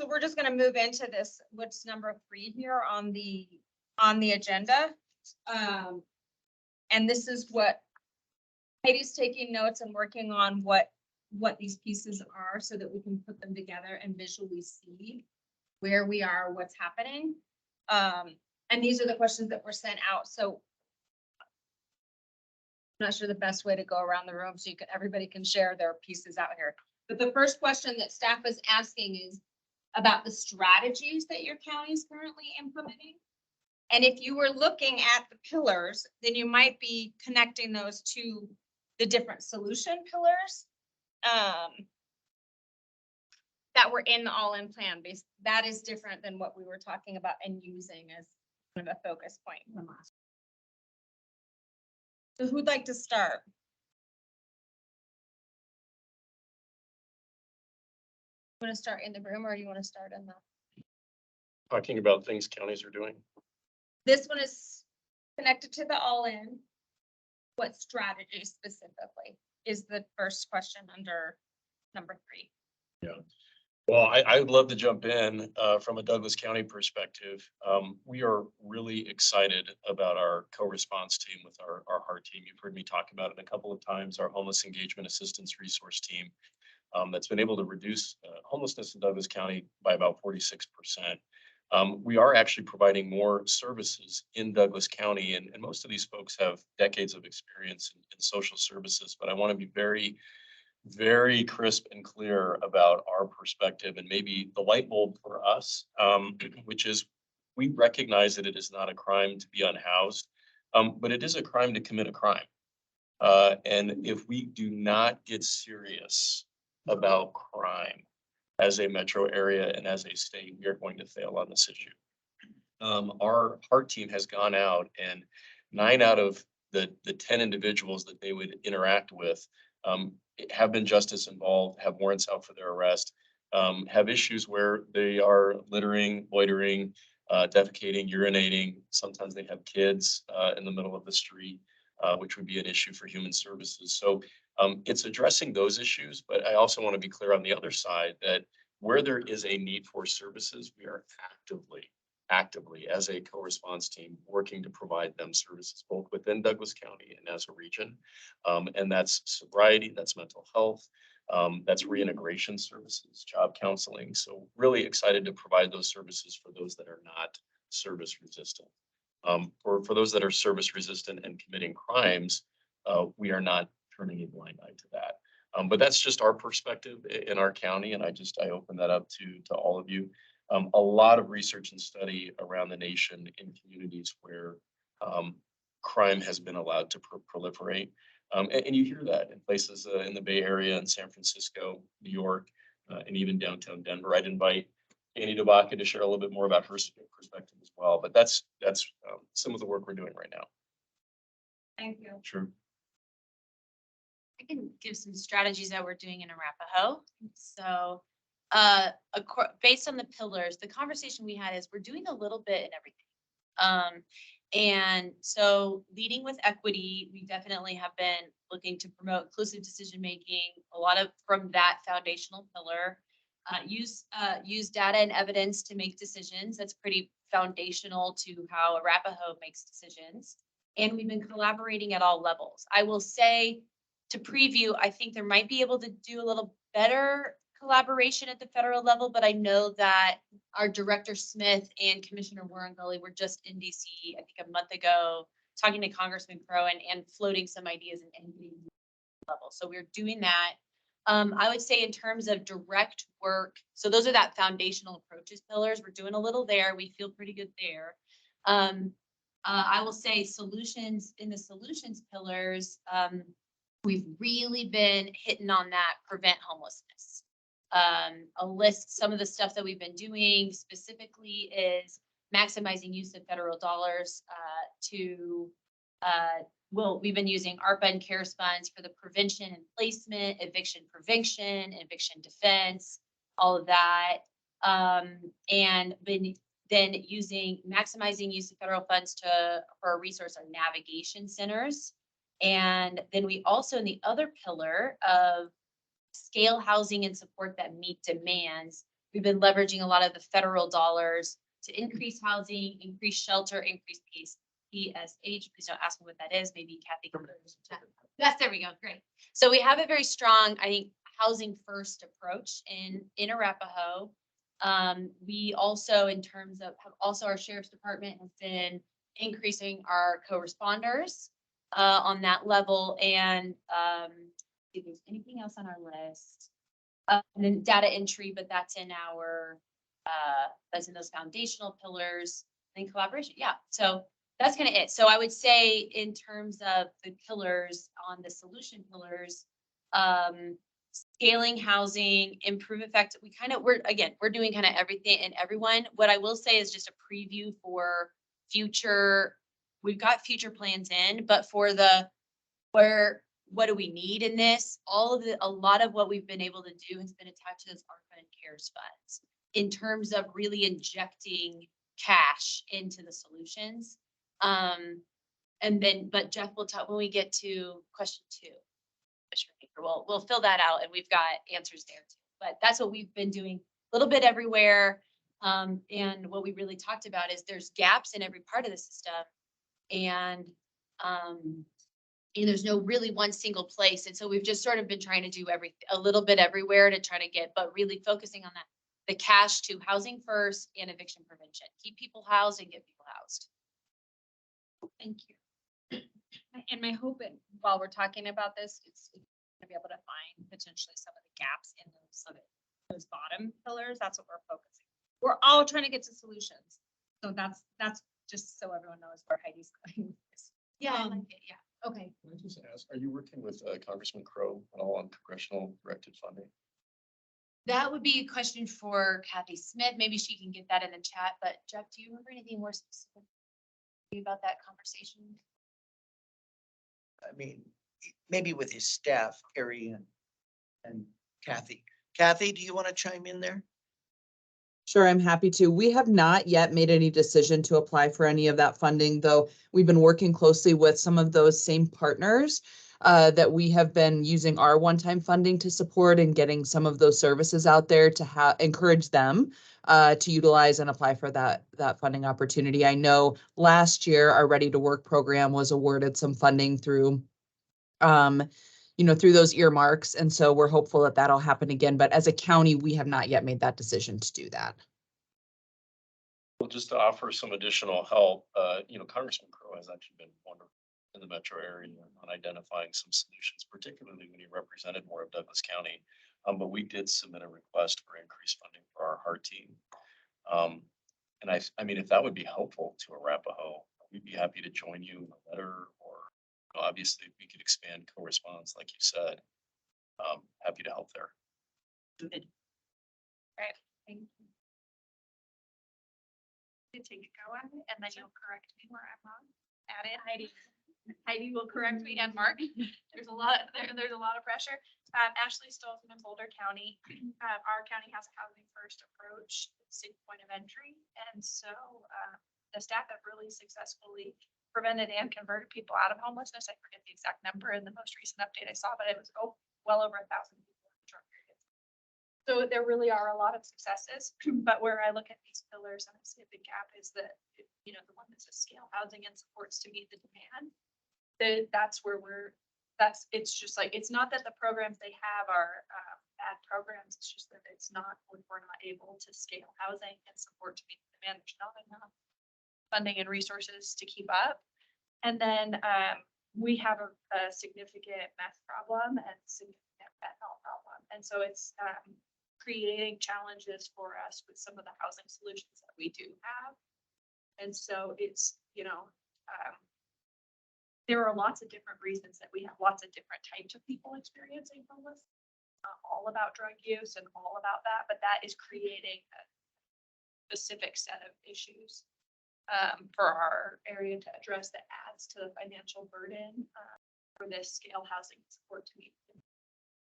we're just going to move into this. What's number 3 here on the on the agenda. And this is what Heidi's taking notes and working on what these pieces are so that we can put them together and visually see where we are, what's happening. And these are the questions that were sent out. So I'm not sure the best way to go around the room so everybody can share their pieces out here. But the first question that staff is asking is about the strategies that your county is currently implementing. And if you were looking at the pillars, then you might be connecting those to the different solution pillars that were in the all-in plan base. That is different than what we were talking about and using as kind of a focus point from last. So who'd like to start? You want to start in the room or do you want to start in the? Talking about things counties are doing. This one is connected to the all-in. What strategy specifically is the first question under number 3? Yeah. Well, I would love to jump in from a Douglas County perspective. We are really excited about our co-response team with our HEART team. You've heard me talk about it a couple of times, our Homeless Engagement Assistance Resource Team that's been able to reduce homelessness in Douglas County by about 46%. We are actually providing more services in Douglas County, and most of these folks have decades of experience in social services, but I want to be very crisp and clear about our perspective and maybe the light bulb for us, which is we recognize that it is not a crime to be unhoused, but it is a crime to commit a crime. And if we do not get serious about crime as a metro area and as a state, we are going to fail on this issue. Our HEART team has gone out, and 9 out of the 10 individuals that they would interact with have been justice involved, have warrants out for their arrest, have issues where they are littering, loitering, defecating, urinating. Sometimes they have kids in the middle of the street, which would be an issue for human services. So it's addressing those issues, but I also want to be clear on the other side that where there is a need for services, we are actively as a co-response team working to provide them services both within Douglas County and as a region. And that's sobriety, that's mental health, that's reintegration services, job counseling. So really excited to provide those services for those that are not service resistant. For those that are service resistant and committing crimes, we are not turning a blind eye to that. But that's just our perspective in our county, and I open that up to all of you. A lot of research and study around the nation in communities where crime has been allowed to proliferate. And you hear that in places in the Bay Area, in San Francisco, New York, and even downtown Denver. I'd invite Annie DeBaca to share a little bit more about her perspective as well. But that's some of the work we're doing right now. Thank you. Sure. I can give some strategies that we're doing in Arapahoe. So based on the pillars, the conversation we had is we're doing a little bit in everything. And so leading with equity, we definitely have been looking to promote inclusive decision-making, a lot of from that foundational pillar. Use data and evidence to make decisions. That's pretty foundational to how Arapahoe makes decisions. And we've been collaborating at all levels. I will say, to preview, I think there might be able to do a little better collaboration at the federal level, but I know that our Director Smith and Commissioner Warren Gully were just in DC, I think a month ago, talking to Congressman Crow and floating some ideas in any level. So we're doing that. I would say in terms of direct work, so those are that foundational approaches pillars. We're doing a little there. We feel pretty good there. I will say solutions in the solutions pillars, we've really been hitting on that prevent homelessness. I'll list some of the stuff that we've been doing specifically is maximizing use of federal dollars we've been using ARPA and CARES funds for the prevention and placement, eviction prevention, eviction defense, all of that. And been then maximizing use of federal funds for a resource our navigation centers. And then we also, in the other pillar of scale housing and support that meet demands, we've been leveraging a lot of the federal dollars to increase housing, increase shelter, increase peace. PSH, please don't ask me what that is. Maybe Kathy. Yes, there we go. Great. So we have a very strong, I think, housing first approach in Arapahoe. We also, in terms of, have also our sheriff's department has been increasing our co-responders on that level. And if there's anything else on our list, and then data entry, but that's in our that's in those foundational pillars and collaboration. Yeah, so that's kind of it. So I would say in terms of the pillars on the solution pillars, scaling housing, improve effect. We're doing kind of everything and everyone. What I will say is just a preview for future. We've got future plans in, but for what do we need in this? A lot of what we've been able to do has been attached to those ARPA and CARES funds in terms of really injecting cash into the solutions. But Jeff will talk when we get to question 2. We'll fill that out and we've got answers there too. But that's what we've been doing a little bit everywhere. And what we really talked about is there's gaps in every part of the system. And there's no really one single place. And so we've just sort of been trying to do a little bit everywhere to try to get, but really focusing on the cash to housing first and eviction prevention. Keep people housed and get people housed. Thank you. And my hope, while we're talking about this, it's to be able to find potentially some of the gaps in those bottom pillars. That's what we're focusing. We're all trying to get to solutions. So that's just so everyone knows where Heidi's going. Yeah, I like it. Yeah. Okay. Can I just ask, are you working with Congressman Crow at all on congressional directed funding? That would be a question for Kathy Smith. Maybe she can get that in the chat. But Jeff, do you remember anything more specific about that conversation? I mean, maybe with his staff, Harry and Kathy. Kathy, do you want to chime in there? Sure, I'm happy to. We have not yet made any decision to apply for any of that funding, though we've been working closely with some of those same partners that we have been using our one-time funding to support and getting some of those services out there to encourage them to utilize and apply for that funding opportunity. I know last year our Ready to Work program was awarded some funding through through those earmarks. And so we're hopeful that that'll happen again. But as a county, we have not yet made that decision to do that. Well, just to offer some additional help, Congressman Crow has actually been wonderful in the metro area on identifying some solutions, particularly when he represented more of Douglas County. But we did submit a request for increased funding for our HEART team. And I mean, if that would be helpful to Arapahoe, we'd be happy to join you in a letter, or obviously we could expand co-response, like you said. Happy to help there. Good. Right. Thank you. You take a go at it, and then you'll correct me where I'm wrong. Add in Heidi will correct me, and Mark. There's a lot of pressure. Ashley Stolzman in Boulder County. Our county has a housing first approach, single point of entry, and so the staff have really successfully prevented and converted people out of homelessness. I forget the exact number in the most recent update I saw, but it was well over 1,000 people in a short period. So there really are a lot of successes, but where I look at these pillars and I see a big gap is that, the one that says scale housing and supports to meet the demand. That's where it's just like, it's not that the programs they have are bad programs. It's just that we're not able to scale housing and support to meet the demand. There's not enough funding and resources to keep up. And then we have a significant meth problem and significant fentanyl problem. And so it's creating challenges for us with some of the housing solutions that we do have. And so it's, there are lots of different reasons that we have lots of different types of people experiencing homelessness. Not all about drug use and all about that, but that is creating a specific set of issues for our area to address that adds to the financial burden for this scale housing support to meet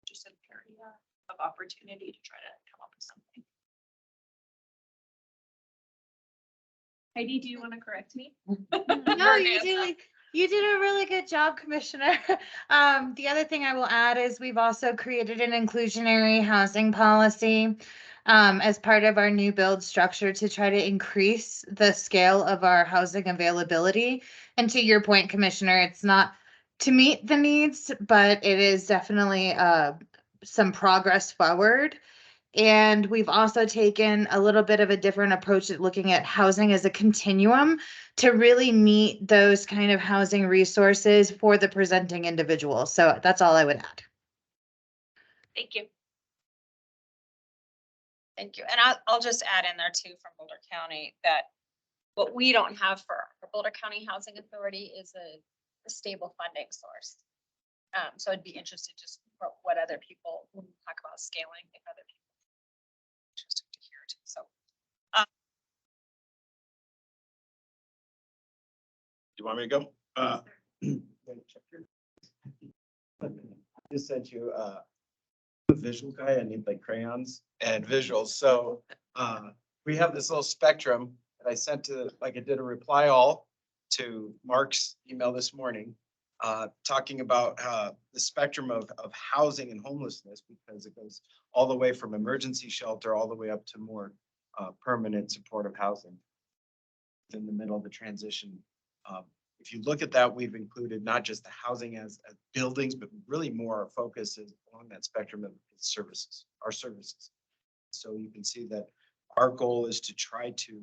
just an area of opportunity to try to come up with something. Heidi, do you want to correct me? No, you did a really good job, Commissioner. The other thing I will add is we've also created an inclusionary housing policy. as part of our new build structure to try to increase the scale of our housing availability. And to your point, Commissioner, it's not to meet the needs, but it is definitely some progress forward. And we've also taken a little bit of a different approach at looking at housing as a continuum to really meet those kind of housing resources for the presenting individual. So that's all I would add. Thank you. Thank you. And I'll just add in there too from Boulder County that what we don't have for our Boulder County Housing Authority is a stable funding source. So I'd be interested just what other people, when we talk about scaling, if other people are interested to hear it. So. Do you want me to go? I just sent you a visual guy. I need like crayons and visuals. So we have this little spectrum that I sent to, like I did a reply all to Mark's email this morning, talking about the spectrum of housing and homelessness, because it goes all the way from emergency shelter all the way up to more permanent supportive housing in the middle of the transition. If you look at that, we've included not just the housing as buildings, but really more our focus is along that spectrum of services, our services. So you can see that our goal is to try to,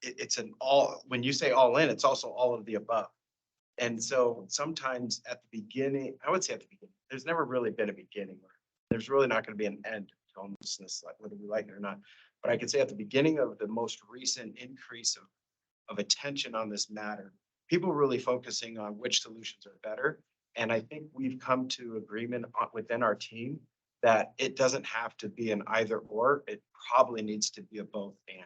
it's an all, when you say all in, it's also all of the above. And so sometimes at the beginning, I would say at the beginning, there's never really been a beginning. There's really not going to be an end to homelessness, like whether we like it or not. But I could say at the beginning of the most recent increase of attention on this matter, people really focusing on which solutions are better. And I think we've come to agreement within our team that it doesn't have to be an either or, it probably needs to be a both and.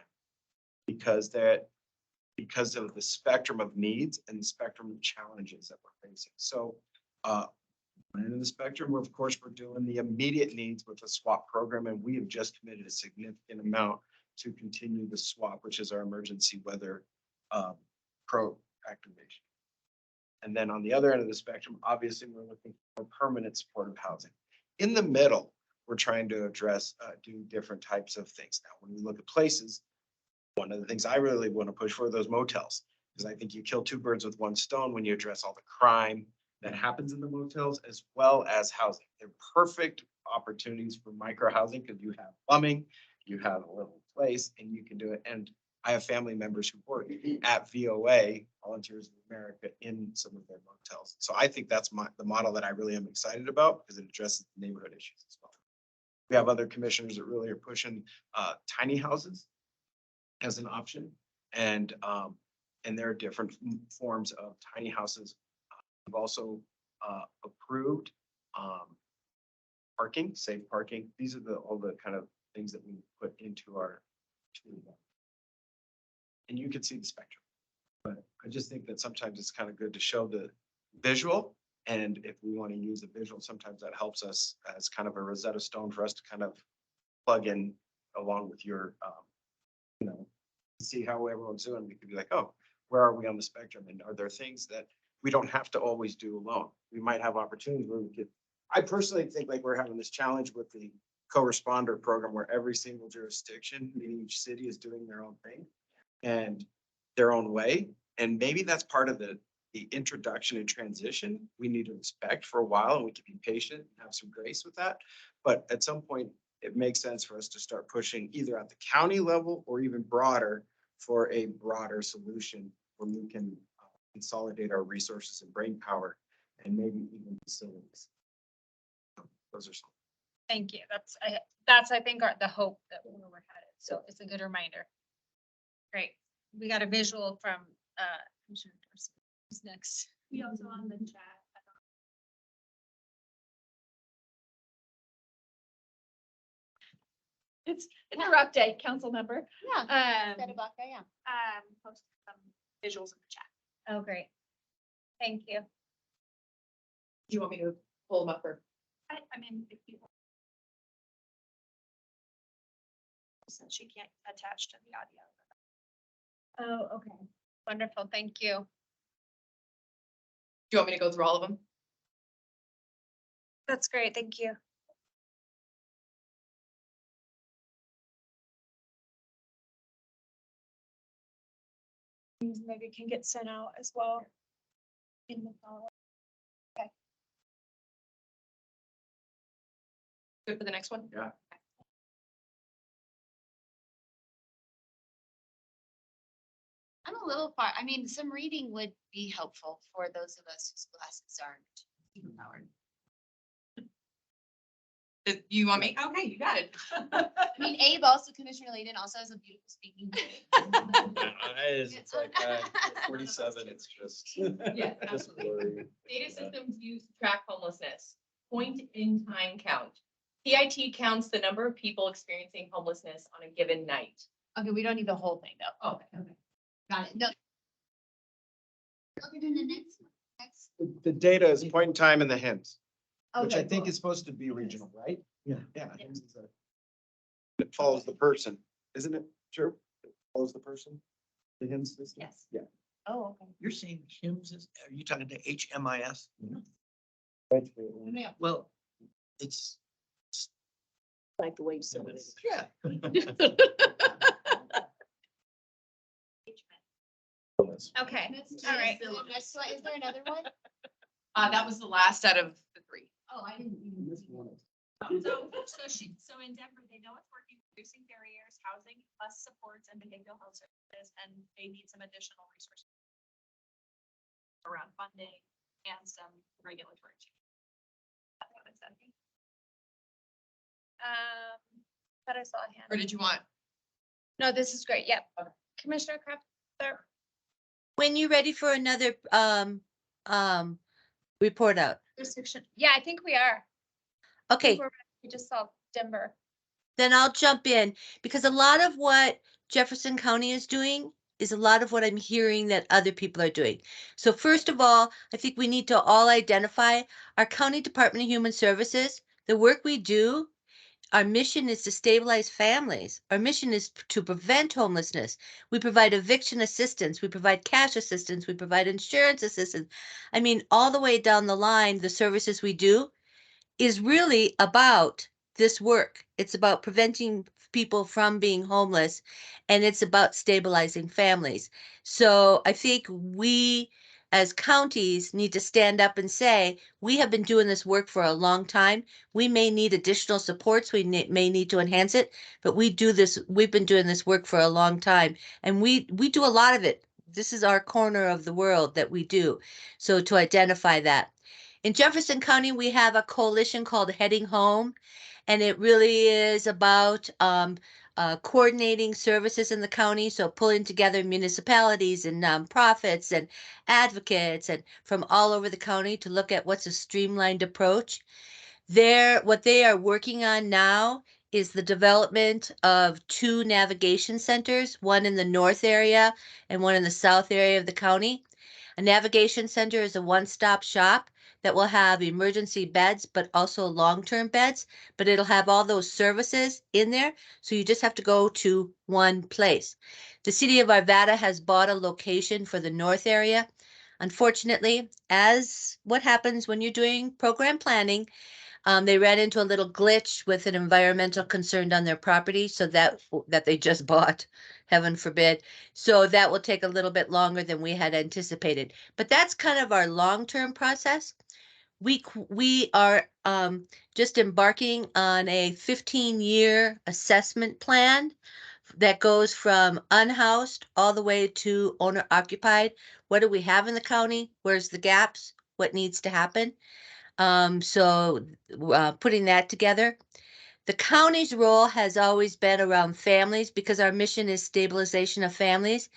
Because of the spectrum of needs and the spectrum of challenges that we're facing. So in the spectrum, of course, we're doing the immediate needs with the SWAP program, and we have just committed a significant amount to continue the SWAP, which is our emergency weather pro activation. And then on the other end of the spectrum, obviously, we're looking for permanent supportive housing. In the middle, we're trying to address, do different types of things. Now, when we look at places, one of the things I really want to push for are those motels, because I think you kill two birds with one stone when you address all the crime that happens in the motels as well as housing. They're perfect opportunities for micro housing because you have plumbing, you have a little place, and you can do it. And I have family members who work at VOA, Volunteers of America, in some of their motels. So I think that's the model that I really am excited about because it addresses the neighborhood issues as well. We have other commissioners that really are pushing tiny houses as an option. And there are different forms of tiny houses. We've also approved parking, safe parking. These are all the kind of things that we put into our tool. And you can see the spectrum. But I just think that sometimes it's kind of good to show the visual. And if we want to use the visual, sometimes that helps us as kind of a Rosetta Stone for us to kind of plug in along with your, see how everyone's doing. We could be like, oh, where are we on the spectrum? And are there things that we don't have to always do alone? We might have opportunities where we could, I personally think like we're having this challenge with the co-responder program where every single jurisdiction, meaning each city is doing their own thing and their own way. And maybe that's part of the introduction and transition we need to expect for a while, and we can be patient and have some grace with that. But at some point, it makes sense for us to start pushing either at the county level or even broader for a broader solution when we can consolidate our resources and brain power and maybe even facilities. Those are some. Thank you. That's I think the hope that we're headed. So it's a good reminder. Great. We got a visual from Commissioner Dorsey. Who's next? We also on the chat. It's her update, council member. Yeah. Post some visuals in the chat. Oh, great. Thank you. Do you want me to pull them up or? I mean, if you. Since she can't attach to the audio. Oh, okay. Wonderful. Thank you. Do you want me to go through all of them? That's great. Thank you. things maybe can get sent out as well. In the follow. Okay. Good for the next one? Yeah. I'm a little far, I mean, some reading would be helpful for those of us whose glasses aren't superpowered. You want me? Okay, you got it. I mean, Abe also, Commissioner Layden also has a beautiful speaking. It's like 47, it's just. Yeah, just absolutely. blurry. Data systems used to track homelessness. Point in time count. PIT counts the number of people experiencing homelessness on a given night. Okay, we don't need the whole thing though. Okay, okay. Got it. No. Look at in the next one. Next. The data is point in time in the HIMSS, which I Okay, think cool. is supposed to be regional, right? Yeah. Yeah. HIMSS is it follows the person, isn't it? Sure. It follows the person. The HIMSS system? Yes. Yeah. Oh, okay. You're saying HIMSS is, are you talking to HMIS? Yeah. Well, it's. Like the way you said it. Yeah. Okay, All right. Next one, is there another one? That was the last out of the 3. Oh, I didn't even. So in Denver, they know it's working, reducing barriers, housing, plus supports and behavioral health services, and they need some additional resources around funding and some regulatory change. That's what it said. Thought I saw a hand. Or did you want? No, this is great. Yep. Commissioner Kraft, there. When you're ready for another report out. Restriction. Yeah, I think we are. I Okay. think we just saw Denver. Then I'll jump in because a lot of what Jefferson County is doing is a lot of what I'm hearing that other people are doing. So first of all, I think we need to all identify our County Department of Human Services, the work we do. Our mission is to stabilize families. Our mission is to prevent homelessness. We provide eviction assistance. We provide cash assistance. We provide insurance assistance. I mean, all the way down the line, the services we do is really about this work. It's about preventing people from being homeless, and it's about stabilizing families. So I think we as counties need to stand up and say, we have been doing this work for a long time. We may need additional supports. We may need to enhance it, but we've been doing this work for a long time, and we do a lot of it. This is our corner of the world that we do. So to identify that. In Jefferson County, we have a coalition called Heading Home, and it really is about coordinating services in the county. So pulling together municipalities and nonprofits and advocates and from all over the county to look at what's a streamlined approach. What they are working on now is the development of 2 navigation centers, one in the north area and one in the south area of the county. A navigation center is a one-stop shop that will have emergency beds, but also long-term beds, but it'll have all those services in there. So you just have to go to one place. The city of Arvada has bought a location for the north area. Unfortunately, as what happens when you're doing program planning, they ran into a little glitch with an environmental concern on their property, so that they just bought, heaven forbid. So that will take a little bit longer than we had anticipated. But that's kind of our long-term process. We are just embarking on a 15-year assessment plan that goes from unhoused all the way to owner occupied. What do we have in the county? Where's the gaps? What needs to happen? Putting that together. The county's role has always been around families because our mission is stabilization of families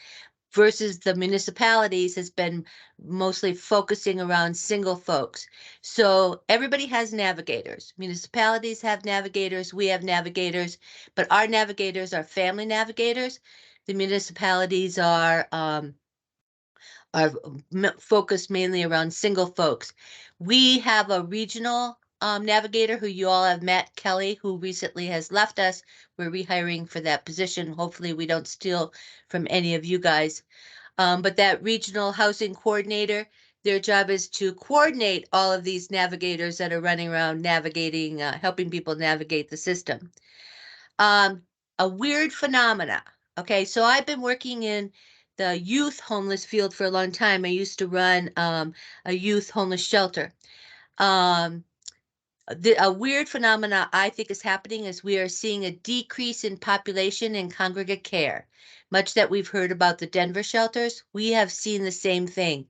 versus the municipalities has been mostly focusing around single folks. So everybody has navigators. Municipalities have navigators, we have navigators, but our navigators are family navigators. The municipalities are focused mainly around single folks. We have a regional navigator who you all have met, Kelly, who recently has left us. We're rehiring for that position. Hopefully we don't steal from any of you guys. But that regional housing coordinator, their job is to coordinate all of these navigators that are running around navigating, helping people navigate the system. A weird phenomena. Okay, so I've been working in the youth homeless field for a long time. I used to run a youth homeless shelter. A weird phenomena I think is happening is we are seeing a decrease in population in congregate care. Much that we've heard about the Denver shelters, we have seen the same thing.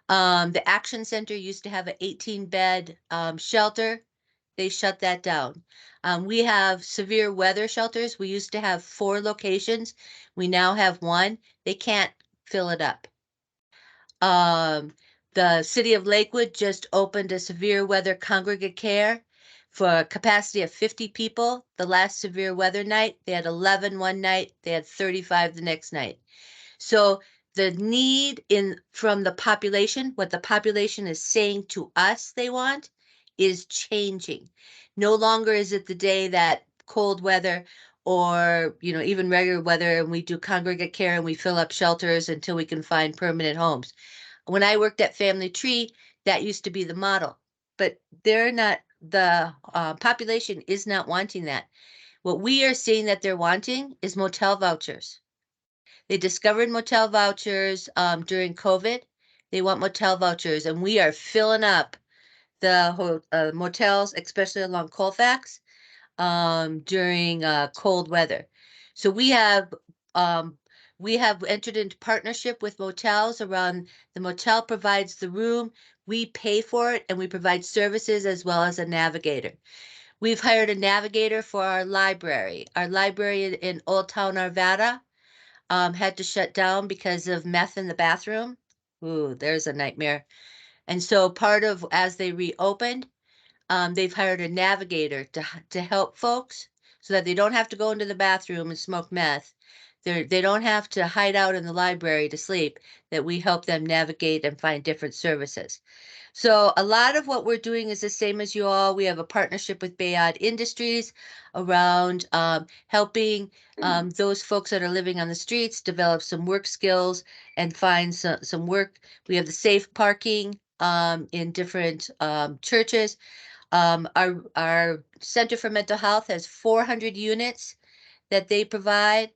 The Action Center used to have an 18-bed shelter. They shut that down. We have severe weather shelters. We used to have 4 locations. We now have 1. They can't fill it up. The city of Lakewood just opened a severe weather congregate care for a capacity of 50 people. The last severe weather night, they had 11 one night, they had 35 the next night. So the need from the population, what the population is saying to us they want, is changing. No longer is it the day that cold weather or even regular weather and we do congregate care and we fill up shelters until we can find permanent homes. When I worked at Family Tree, that used to be the model, but the population is not wanting that. What we are seeing that they're wanting is motel vouchers. They discovered motel vouchers during COVID. They want motel vouchers, and we are filling up the motels, especially along Colfax, during cold weather. So we have entered into partnership with motels around. The motel provides the room, we pay for it, and we provide services as well as a navigator. We've hired a navigator for our library. Our library in Old Town Arvada had to shut down because of meth in the bathroom. Ooh, there's a nightmare. And so as they reopened, they've hired a navigator to help folks so that they don't have to go into the bathroom and smoke meth. They don't have to hide out in the library to sleep, that we help them navigate and find different services. So a lot of what we're doing is the same as you all. We have a partnership with Bayard Industries around helping those folks that are living on the streets develop some work skills and find some work. We have the safe parking in different churches. Our Center for Mental Health has 400 units that they provide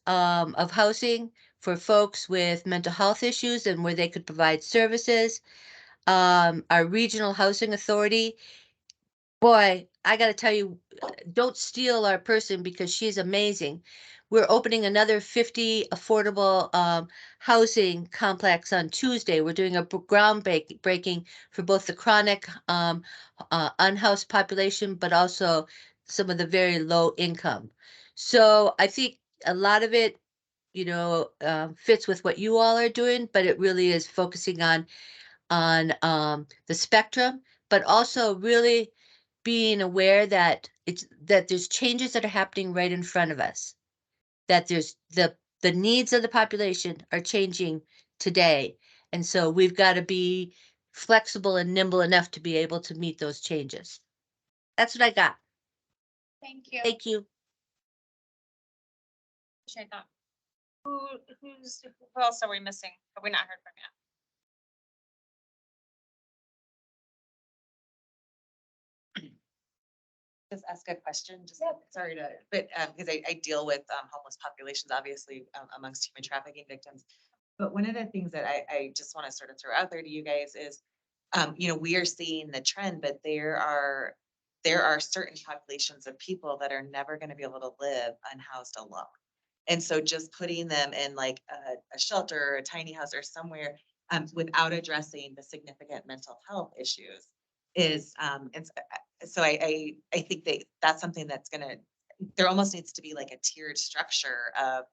of housing for folks with mental health issues and where they could provide services. Our regional housing authority, boy, I got to tell you, don't steal our person because she's amazing. We're opening another 50 affordable housing complex on Tuesday. We're doing a groundbreaking for both the chronic unhoused population, but also some of the very low income. So I think a lot of it, fits with what you all are doing, but it really is focusing on the spectrum, but also really being aware that there's changes that are happening right in front of us, that there's the needs of the population are changing today. And so we've got to be flexible and nimble enough to be able to meet those changes. That's what I got. Thank you. Thank you. Appreciate that. Who else are we missing? Have we not heard from yet? Just ask a question, just sorry to, but because I deal with homeless populations, obviously amongst human trafficking victims. But one of the things that I just want to sort of throw out there to you guys is, we are seeing the trend, but there are certain populations of people that are never going to be able to live unhoused alone. And so just putting them in like a shelter or a tiny house or somewhere without addressing the significant mental health issues is so I think that's something that's there almost needs to be like a tiered structure of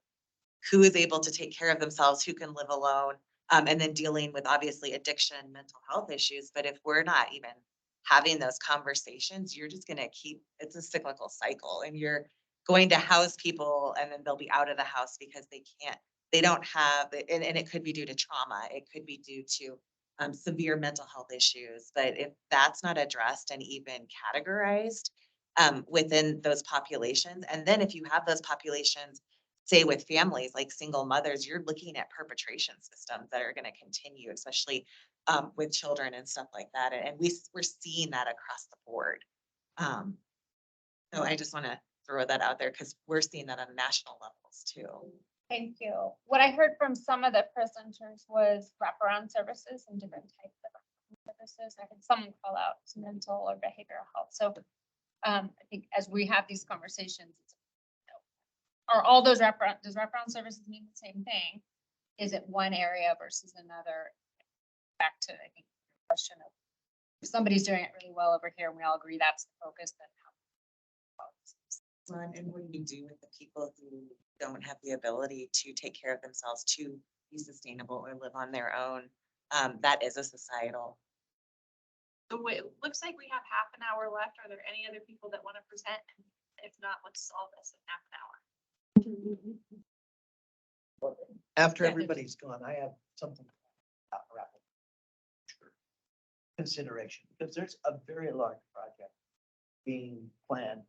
who is able to take care of themselves, who can live alone, and then dealing with obviously addiction, mental health issues. But if we're not even having those conversations, you're just going to it's a cyclical cycle, and you're going to house people and then they'll be out of the house because they don't have, and it could be due to trauma. It could be due to severe mental health issues. But if that's not addressed and even categorized within those populations, and then if you have those populations, say with families like single mothers, you're looking at perpetration systems that are going to continue, especially with children and stuff like that. And we're seeing that across the board. So I just want to throw that out there because we're seeing that on national levels too. Thank you. What I heard from some of the presenters was wraparound services and different types of services. I had someone call out mental or behavioral health. So I think as we have these conversations, are all those wraparound, does wraparound services mean the same thing? Is it one area versus another? Back to, I think, the question of if somebody's doing it really well over here and we all agree that's the focus, then Well, and what do you do with the people who don't have the ability to take care of themselves, to be sustainable or live on their own? That is a societal. So it looks like we have half an hour left. Are there any other people that want to present? If not, let's solve this in half an hour. After everybody's gone, I have something about rapid consideration, because there's a very large project being planned.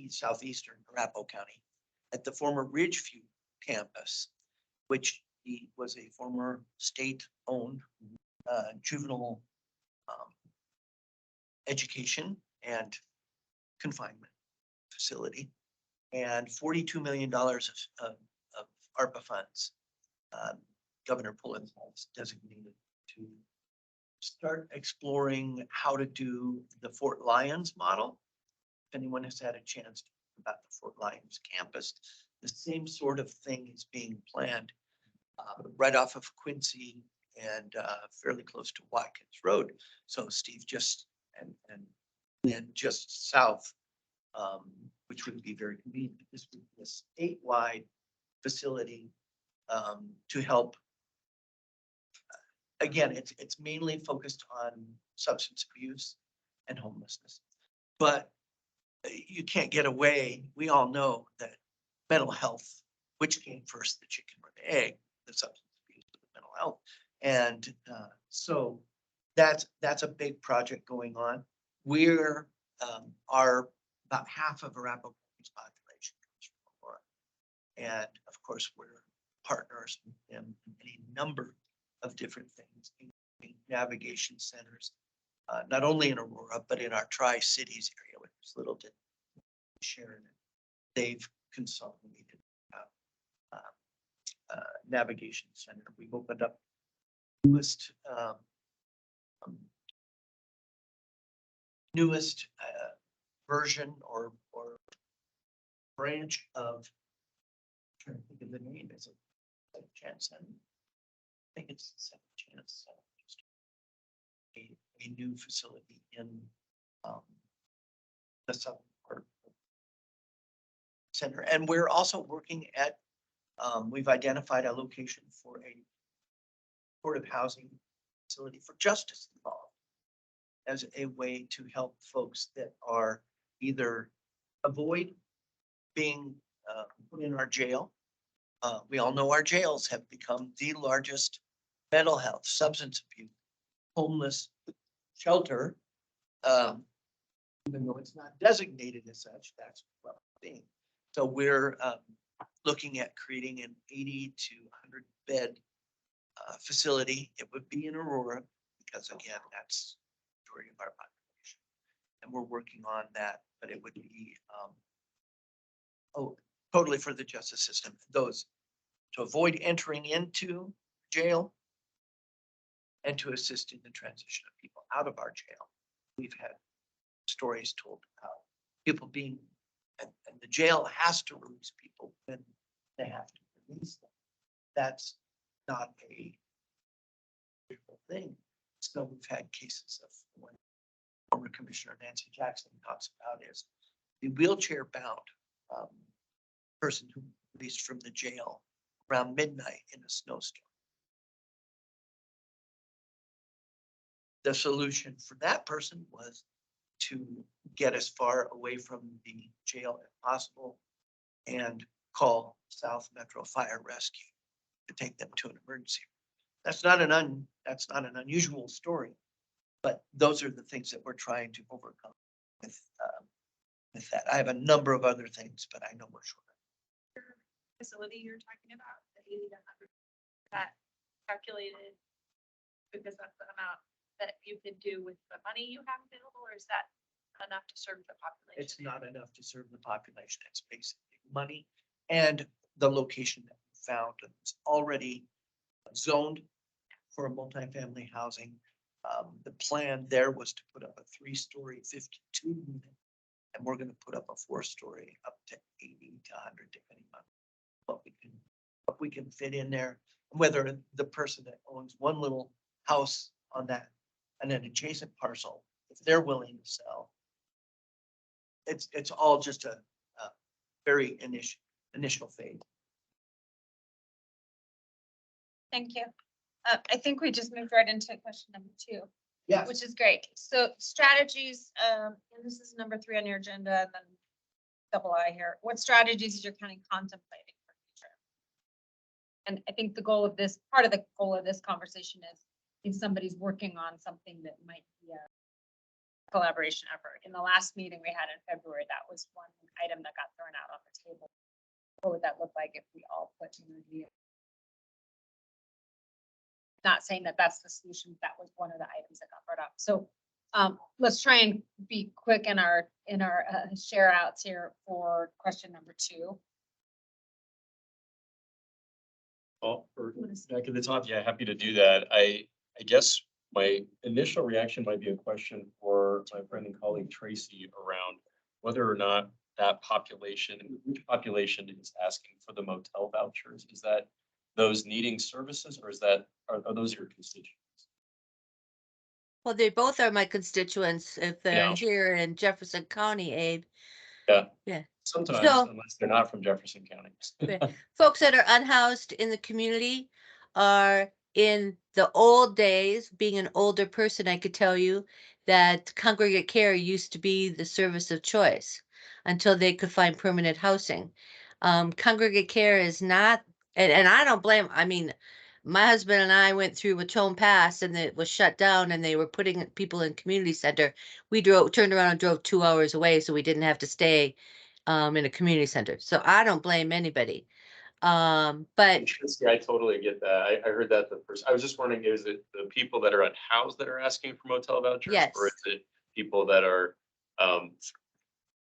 Southeastern Arapahoe County at the former Ridgeview campus, which was a former state-owned juvenile education and confinement facility, and $42 million of ARPA funds. Governor Pullen has designated to start exploring how to do the Fort Lyons model. If anyone has had a chance to hear about the Fort Lyons campus, the same sort of thing is being planned right off of Quincy and fairly close to Watkins Road. So Steve, just and then just south, which would be very convenient. This would be a statewide facility to help. Again, it's mainly focused on substance abuse and homelessness, but you can't get away. We all know that mental health, which came first, the chicken or the egg, the substance abuse or the mental health. And so that's a big project going on. We're are about half of Arapahoe County's population comes from Aurora. And of course, we're partners in any number of different things, including navigation centers, not only in Aurora, but in our Tri-Cities area, which is Littleton, Sharon. They've consolidated navigation center. We've opened up newest version or branch of, I'm trying to think of the name, is it Second Chance? And I think it's Second Chance. A new facility in the southern part of the center. And we're also working at, we've identified a location for a supportive housing facility for justice involved as a way to help folks that are either avoid being put in our jail. We all know our jails have become the largest mental health, substance abuse, homeless shelter. Even though it's not designated as such, that's what we're seeing. So we're looking at creating an 80 to 100 bed facility. It would be in Aurora because again, that's the majority of our population. And we're working on that, but it would be totally for the justice system. Those to avoid entering into jail and to assist in the transition of people out of our jail. We've had stories told about people being, and the jail has to release people when they have to release them. That's not a beautiful thing. So we've had cases of when former Commissioner Nancy Jackson talks about is the wheelchair bound person who released from the jail around midnight in a snowstorm. The solution for that person was to get as far away from the jail as possible and call South Metro Fire Rescue to take them to an emergency. That's not an unusual story, but those are the things that we're trying to overcome with that. I have a number of other things, but I know we're short. Facility you're talking about, the 80 to 100, that calculated because that's the amount that you could do with the money you have available, or is that enough to serve the population. It's not enough to serve the population. It's basically money and the location that we found is already zoned for a multifamily housing. The plan there was to put up a 3-story 52 unit. And we're gonna put up a 4-story up to 80 to 100, depending on what we can fit in there. Whether the person that owns one little house on that and an adjacent parcel, if they're willing to sell. It's all just a very initial phase. Thank you. I think we just moved right into question number 2. Yes. Which is great. So strategies, and this is number 3 on your agenda, and then double I here. What strategies is your county contemplating for future? And I think the goal of this, part of the goal of this conversation is if somebody's working on something that might be a collaboration effort. In the last meeting we had in February, that was one item that got thrown out on the table. What would that look like if we all put in not saying that that's the solution, that was one of the items that got brought up. So let's try and be quick in our share outs here for question number 2. Well, back at the top, yeah, happy to do that. I guess my initial reaction might be a question for my friend and colleague Tracy around whether or not that population, which population is asking for the motel vouchers? Is that those needing services, or is that, are those your constituents? Well, they both are my constituents if they're Yeah. here in Jefferson County, Abe. Yeah. Yeah. Sometimes, So- unless they're not from Jefferson County. Folks that are unhoused in the community are in the old days. Being an older person, I could tell you that congregate care used to be the service of choice until they could find permanent housing. Congregate care is not, and I don't blame, I mean, my husband and I went through Watome Pass and it was shut down and they were putting people in community center. We turned around and drove 2 hours away so we didn't have to stay in a community center. So I don't blame anybody. But Yeah, I totally get that. I heard that the first, I was just wondering, is it the people that are unhoused that are asking for motel vouchers? Yes. Or is it people that are,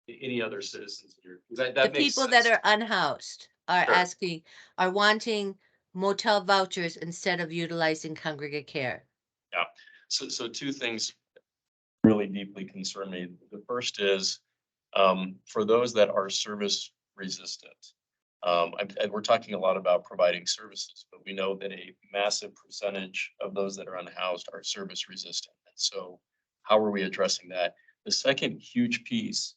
any other citizens here? 'Cause that the makes people that sense. are unhoused are Sure. are wanting motel vouchers instead of utilizing congregate care. Yeah, so 2 things really deeply concern me. The first is, for those that are service resistant. And we're talking a lot about providing services, but we know that a massive percentage of those that are unhoused are service resistant. And so how are we addressing that? The second huge piece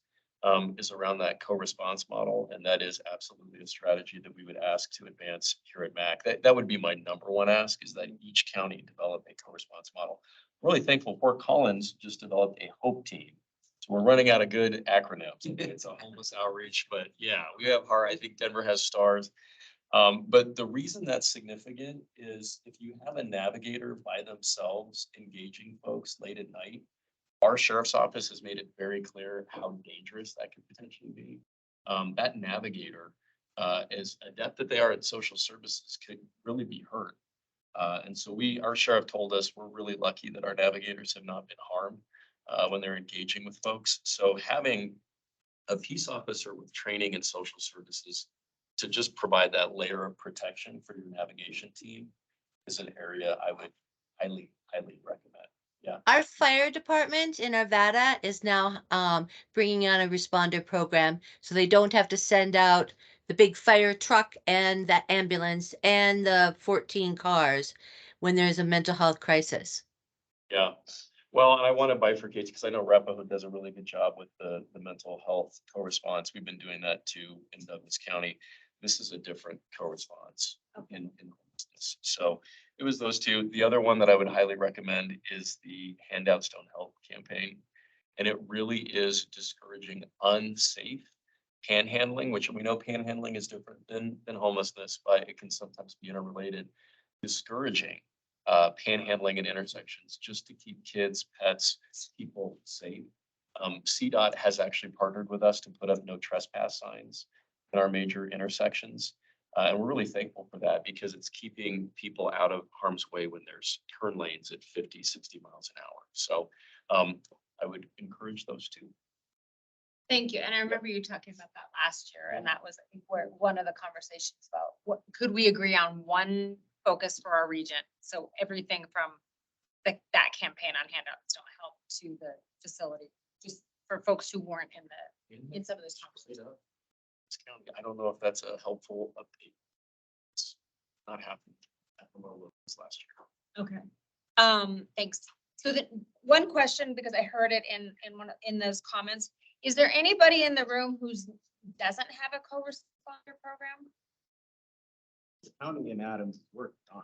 is around that co-response model, and that is absolutely a strategy that we would ask to advance here at MACC. That would be my number 1 ask, is that each county develop a co-response model. I'm really thankful Fort Collins just developed a HOPE team. So we're running out of good acronyms. It's a homeless outreach, but yeah, we have HEART. I think Denver has STARS. But the reason that's significant is if you have a navigator by themselves engaging folks late at night, our sheriff's office has made it very clear how dangerous that could potentially be. That navigator, as adept that they are at social services, could really be hurt. And so our sheriff told us we're really lucky that our navigators have not been harmed when they're engaging with folks. So having a peace officer with training in social services to just provide that layer of protection for your navigation team is an area I would highly recommend. Yeah. Our fire department in Arvada is now bringing on a responder program, so they don't have to send out the big fire truck and the ambulance and the 14 cars when there's a mental health crisis. Yeah. Well, and I want to bifurcate because I know Arapahoe does a really good job with the mental health co-response. We've been doing that too in Douglas County. This is a different co-response in homelessness. So it was those 2. The other one that I would highly recommend is the Handouts Don't Help campaign. And it really is discouraging unsafe panhandling, which we know panhandling is different than homelessness, but it can sometimes be interrelated. Discouraging panhandling in intersections just to keep kids, pets, people safe. CDOT has actually partnered with us to put up no trespass signs in our major intersections. And we're really thankful for that because it's keeping people out of harm's way when there's turn lanes at 50, 60 miles an hour. So I would encourage those 2. Thank you. And I remember you talking about that last year, and that was, I think, where one of the conversations about what, could we agree on one focus for our region? So everything from that campaign on handouts don't help to the facility, just for folks who weren't in some of those conversations. I don't know if that's a helpful update. It's not happening at the level this last year. Okay. Thanks. So the one question, because I heard it in those comments, is there anybody in the room doesn't have a co-responder program? County and Adams worked on.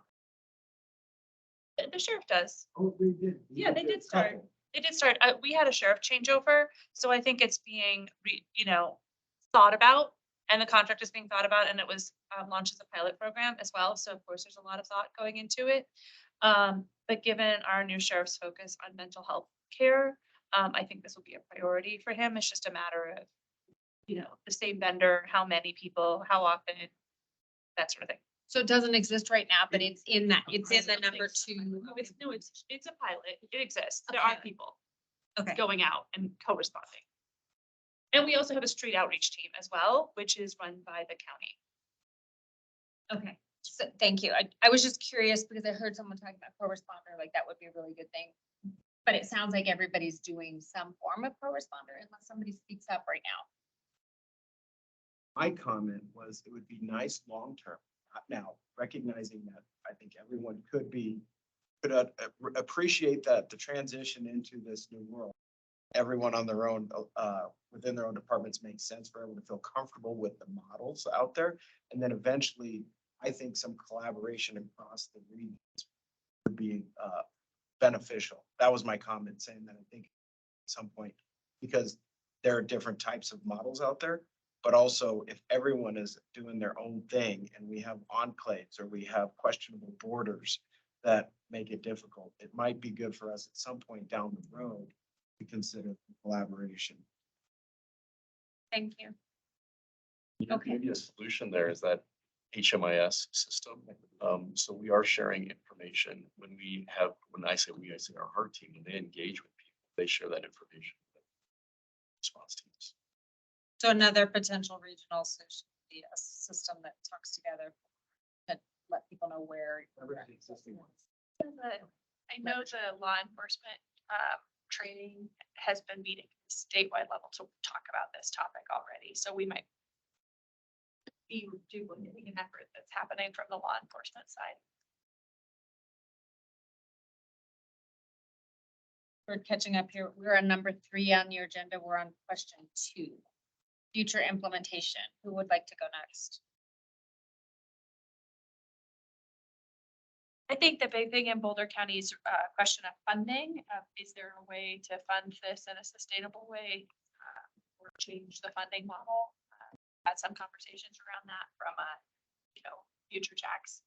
The sheriff does. Oh, we did. Yeah, they did start. They did start. We had a sheriff changeover, so I think it's being, thought about, and the contract is being thought about, and it was launched as a pilot program as well. So of course, there's a lot of thought going into it. But given our new sheriff's focus on mental health care, I think this will be a priority for him. It's just a matter of, the same vendor, how many people, how often, that sort of thing. So it doesn't exist right now, but it's in the number 2. No, it's a pilot. It exists. There are people going out and co-responding. And we also have a street outreach team as well, which is run by the county. Okay, so thank you. I was just curious because I heard someone talking about co-responder, like that would be a really good thing. But it sounds like everybody's doing some form of co-responder unless somebody speaks up right now. My comment was it would be nice long-term. Now, recognizing that I think everyone could appreciate that the transition into this new world, everyone on their own, within their own departments makes sense for everyone to feel comfortable with the models out there. And then eventually, I think some collaboration across the regions would be beneficial. That was my comment, saying that I think at some point, because there are different types of models out there, but also if everyone is doing their own thing and we have enclaves or we have questionable borders that make it difficult, it might be good for us at some point down the road to consider collaboration. Thank you. Maybe a solution there is that HMIS system. So we are sharing information when I say our heart team, when they engage with people, they share that information with response teams. So another potential regional solution would be a system that talks together to let people know where. I know the law enforcement training has been meeting statewide level to talk about this topic already. So we might be duplicating an effort that's happening from the law enforcement side. We're catching up here. We're on number 3 on your agenda. We're on question 2. Future implementation. Who would like to go next? I think the big thing in Boulder County's question of funding, is there a way to fund this in a sustainable way or change the funding model? Had some conversations around that from a, future tax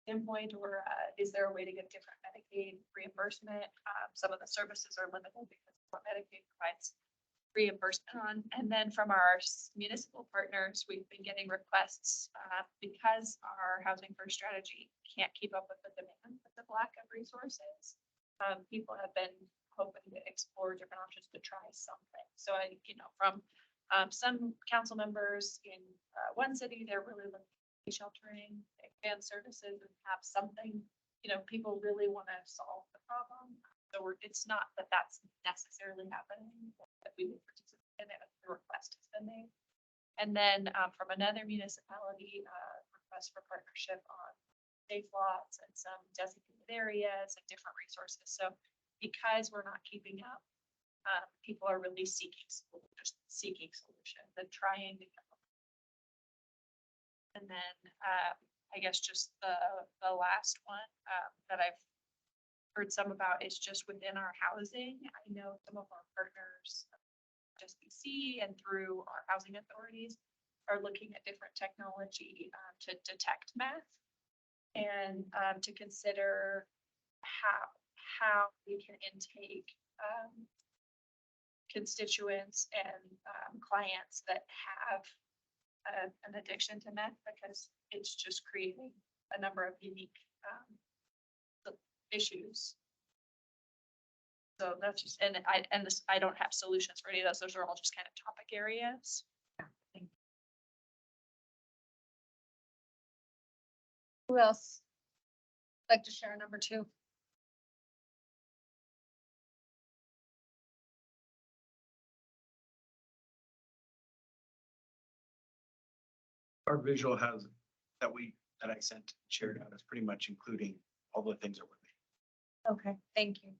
standpoint, or is there a way to get different Medicaid reimbursement? Some of the services are limited because of what Medicaid provides reimbursement on. And then from our municipal partners, we've been getting requests because our housing first strategy can't keep up with the demand with the lack of resources. People have been hoping to explore different options to try something. So from some council members in one city, they're really looking at sheltering, expand services, and have something. People really want to solve the problem. So it's not that that's necessarily happening, that we would participate in it. The request has been made. And then from another municipality, request for partnership on safe lots and some designated areas and different resources. So because we're not keeping up, people are really seeking solutions and trying to come up. And then I guess just the last one that I've heard some about is just within our housing. I know some of our partners, just BC and through our housing authorities, are looking at different technology to detect meth and to consider how we can intake constituents and clients that have an addiction to meth, because it's just creating a number of unique issues. So that's just, and I don't have solutions for any of those. Those are all just kind of topic areas. Who else like to share number 2? Our visual has that I sent shared out is pretty much including all the things that we're Okay, thank you.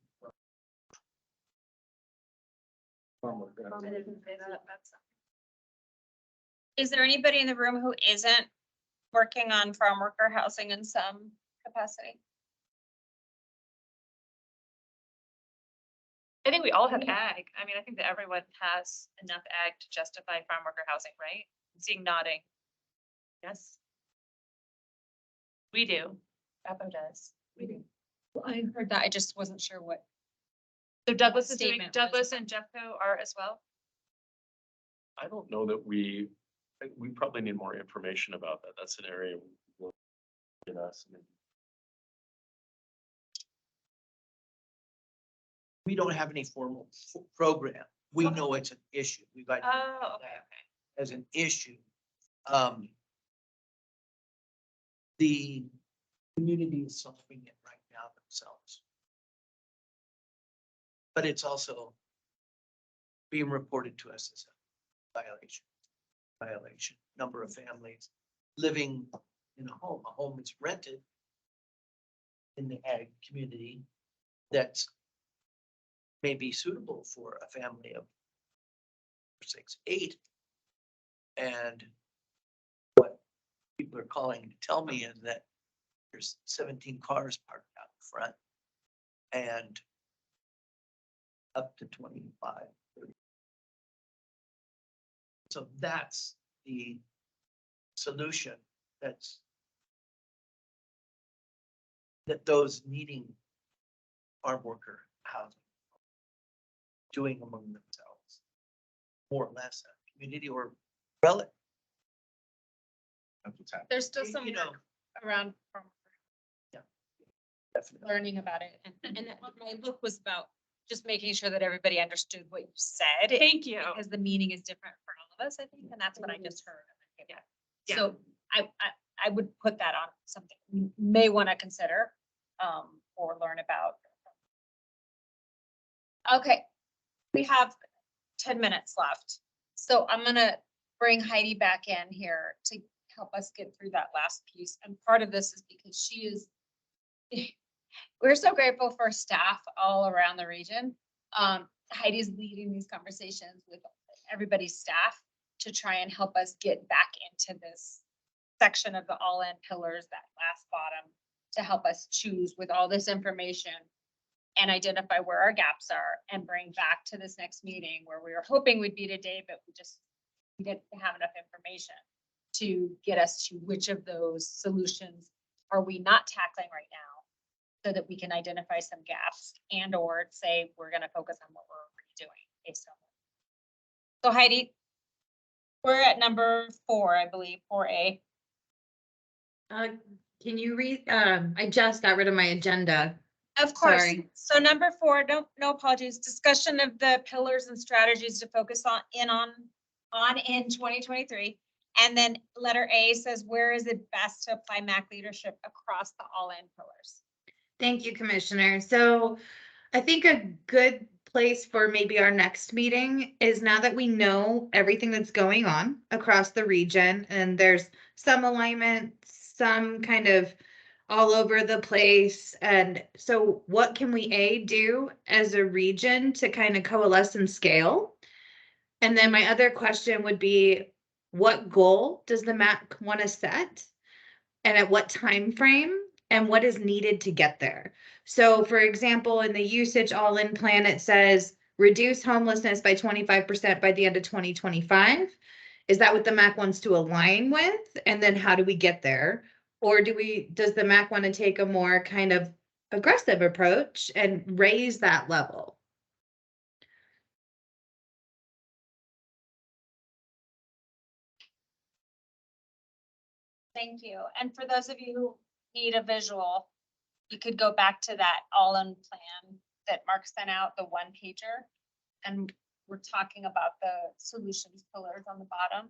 making. Is there anybody in the room who isn't working on farm worker housing in some capacity? I think we all have ag. I mean, I think that everyone has enough ag to justify farm worker housing, right? I'm seeing nodding. Yes. We do. Beppo does. We do. Well, I heard that. I just wasn't sure what. So Douglas is doing, Statement was Douglas and Jeffco are as well? I don't know that we probably need more information about that. That's an area. In us. We don't have any formal program. We know it's an issue. We've got Oh, okay. as an issue. The community is suffering it right now themselves. But it's also being reported to us as a violation. Number of families living in a home. A home is rented in the ag community that's maybe suitable for a family of 6, 8. And what people are calling to tell me is that there's 17 cars parked out front and up to 25. 30. So that's the solution that those needing farm worker housing doing among themselves, more or less a community or relative. There's still some work around farm worker. Definitely. Learning about it. And my book was about just making sure that everybody understood what you said. Thank you. Because the meaning is different for all of us, I think, and that's what I just heard. Yeah. So I would put that on something you may want to consider or learn about. Okay, we have 10 minutes left. So I'm gonna bring Heidi back in here to help us get through that last piece. And part of this is because she is, we're so grateful for staff all around the region. Heidi's leading these conversations with everybody's staff to try and help us get back into this section of the all-in pillars, that last bottom, to help us choose with all this information and identify where our gaps are and bring back to this next meeting where we were hoping we'd be today, but we didn't have enough information to get us to which of those solutions are we not tackling right now so that we can identify some gaps and or say we're going to focus on what we're already doing based on. So Heidi, we're at number 4, I believe, 4A. Can you read? I just got rid of my agenda. Of course. Sorry. So number 4, no apologies. Discussion of the pillars and strategies to focus on in 2023. And then letter A says, where is it best to apply MACC leadership across the all-in pillars? Thank you, Commissioner. So I think a good place for maybe our next meeting is now that we know everything that's going on across the region and there's some alignment, some kind of all over the place. And so what can we do as a region to kind of coalesce and scale? And then my other question would be, what goal does the MACC want to set? And at what time frame? And what is needed to get there? So for example, in the usage all-in plan, it says reduce homelessness by 25% by the end of 2025. Is that what the MACC wants to align with? And then how do we get there? Or does the MACC want to take a more kind of aggressive approach and raise that level? Thank you. And for those of you who need a visual, you could go back to that all-in plan that Mark sent out, the one pager. And we're talking about the solutions pillars on the bottom.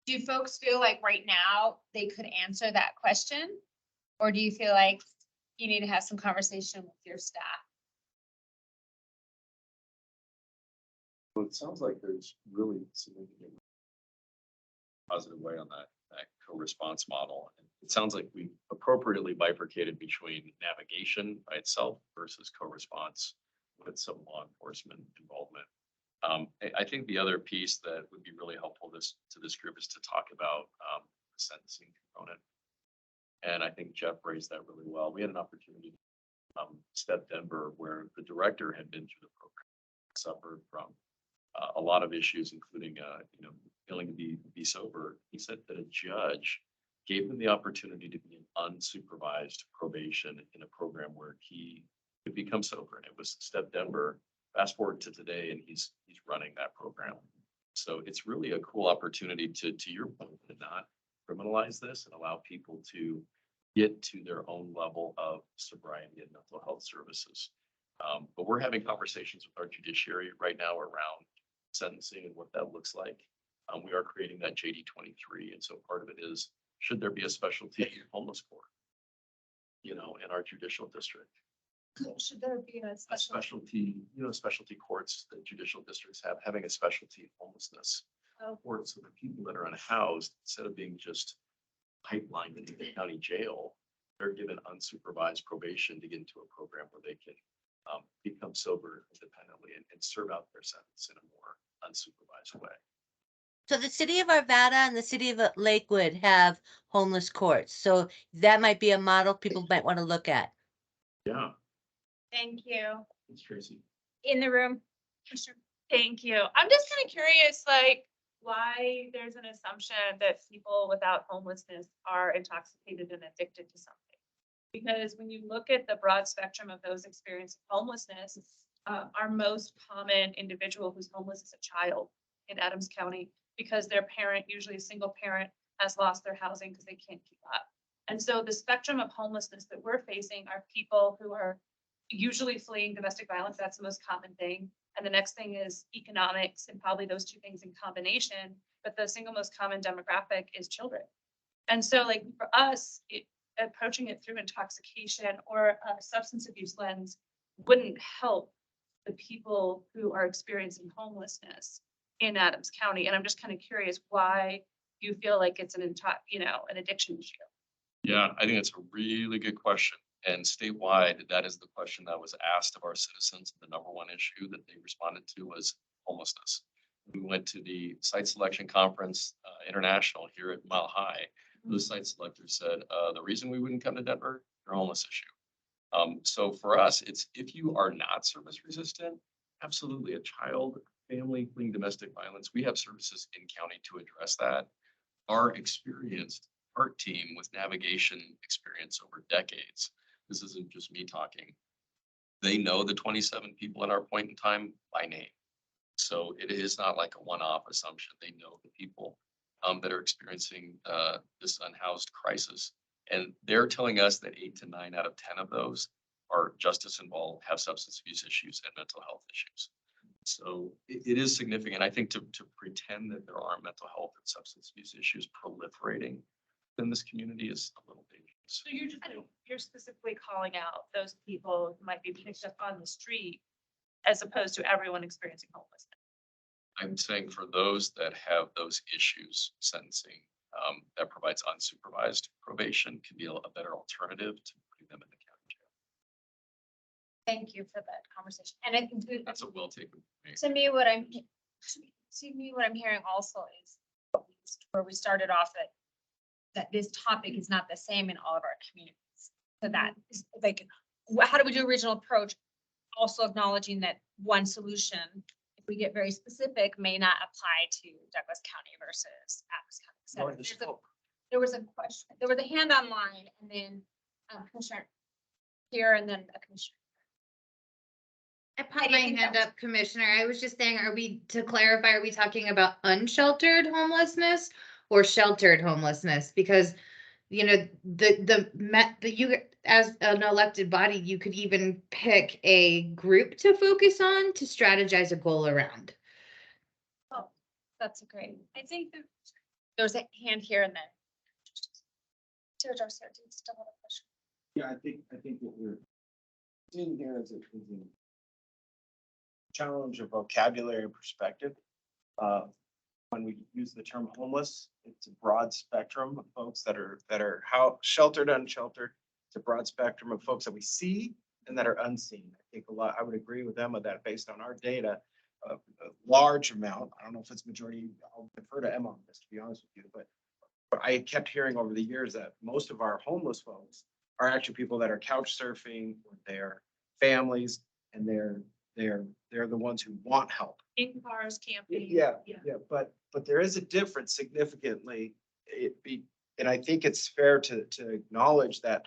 Do you folks feel like right now they could answer that question? Or do you feel like you need to have some conversation with your staff? Well, it sounds like there's really significant positive way on that co-response model. And it sounds like we appropriately bifurcated between navigation by itself versus co-response with some law enforcement involvement. I think the other piece that would be really helpful to this group is to talk about the sentencing component. And I think Jeff raised that really well. We had an opportunity to step Denver where the director had been through the program, suffered from a lot of issues, including failing to be sober. He said that a judge gave him the opportunity to be in unsupervised probation in a program where he could become sober, and it was Step Denver. Fast forward to today, and he's running that program. So it's really a cool opportunity to your point, to not criminalize this and allow people to get to their own level of sobriety and mental health services. But we're having conversations with our judiciary right now around sentencing and what that looks like. We are creating that JD 23, and so part of it is, should there be a specialty homeless court, in our judicial district? Should there be a Specialty, specialty courts that judicial districts have, having a specialty homelessness court, so that people that are unhoused, instead of being just pipelined into the county jail, they're given unsupervised probation to get into a program where they can become sober independently and serve out their sentence in a more unsupervised way. So the city of Arvada and the city of Lakewood have homeless courts. So that might be a model people might want to look at. Yeah. Thank you. Thanks, Tracy. In the room. Thank you. I'm just kind of curious, like, why there's an assumption that people without homelessness are intoxicated and addicted to something. Because when you look at the broad spectrum of those experiencing homelessness, our most common individual who's homeless is a child in Adams County, because their parent, usually a single parent, has lost their housing because they can't keep up. And so the spectrum of homelessness that we're facing are people who are usually fleeing domestic violence. That's the most common thing. And the next thing is economics, and probably those two things in combination. But the single most common demographic is children. And so, like, for us, approaching it through intoxication or a substance abuse lens wouldn't help the people who are experiencing homelessness in Adams County. And I'm just kind of curious why you feel like it's an addiction issue. Yeah, I think it's a really good question. And statewide, that is the question that was asked of our citizens. The number one issue that they responded to was homelessness. We went to the site selection conference international here at Mile High. Those site selectors said, the reason we wouldn't come to Denver, your homeless issue. So for us, it's, if you are not service resistant, absolutely, a child, family fleeing domestic violence, we have services in county to address that. Our experienced art team with navigation experience over decades, this isn't just me talking, they know the 27 people at our point in time by name. So it is not like a one-off assumption. They know the people that are experiencing this unhoused crisis. And they're telling us that 8 to 9 out of 10 of those are justice involved, have substance abuse issues and mental health issues. So it is significant. I think to pretend that there aren't mental health and substance abuse issues proliferating in this community is a little dangerous. So you're specifically calling out those people who might be picked up on the street as opposed to everyone experiencing homelessness. I'm saying for those that have those issues, sentencing that provides unsupervised probation can be a better alternative to putting them in the county jail. Thank you for that conversation. And I think That's a well taken. to me, what I'm hearing also is where we started off that this topic is not the same in all of our communities. So that is like, how do we do a regional approach? Also acknowledging that one solution, if we get very specific, may not apply to Douglas County versus Adams County. There was a question, there was a hand online, and then Commissioner here, and then a commissioner. I put my hand up, Commissioner. I was just saying, to clarify, are we talking about unsheltered homelessness or sheltered homelessness? Because, you know, you, as an elected body, you could even pick a group to focus on to strategize a goal around. Oh, that's a great. I think there's a hand here and then. Teardrops here, do you still have a question? Yeah, I think what we're seeing here is a challenge of vocabulary and perspective. When we use the term homeless, it's a broad spectrum of folks that are how sheltered, unsheltered. It's a broad spectrum of folks that we see and that are unseen. I think I would agree with Emma that based on our data, a large amount, I don't know if it's majority, I'll defer to Emma on this, to be honest with you, but I kept hearing over the years that most of our homeless folks are actually people that are couch surfing with their families, and they're the ones who want help. In cars, camping. Yeah, but there is a difference significantly. And I think it's fair to acknowledge that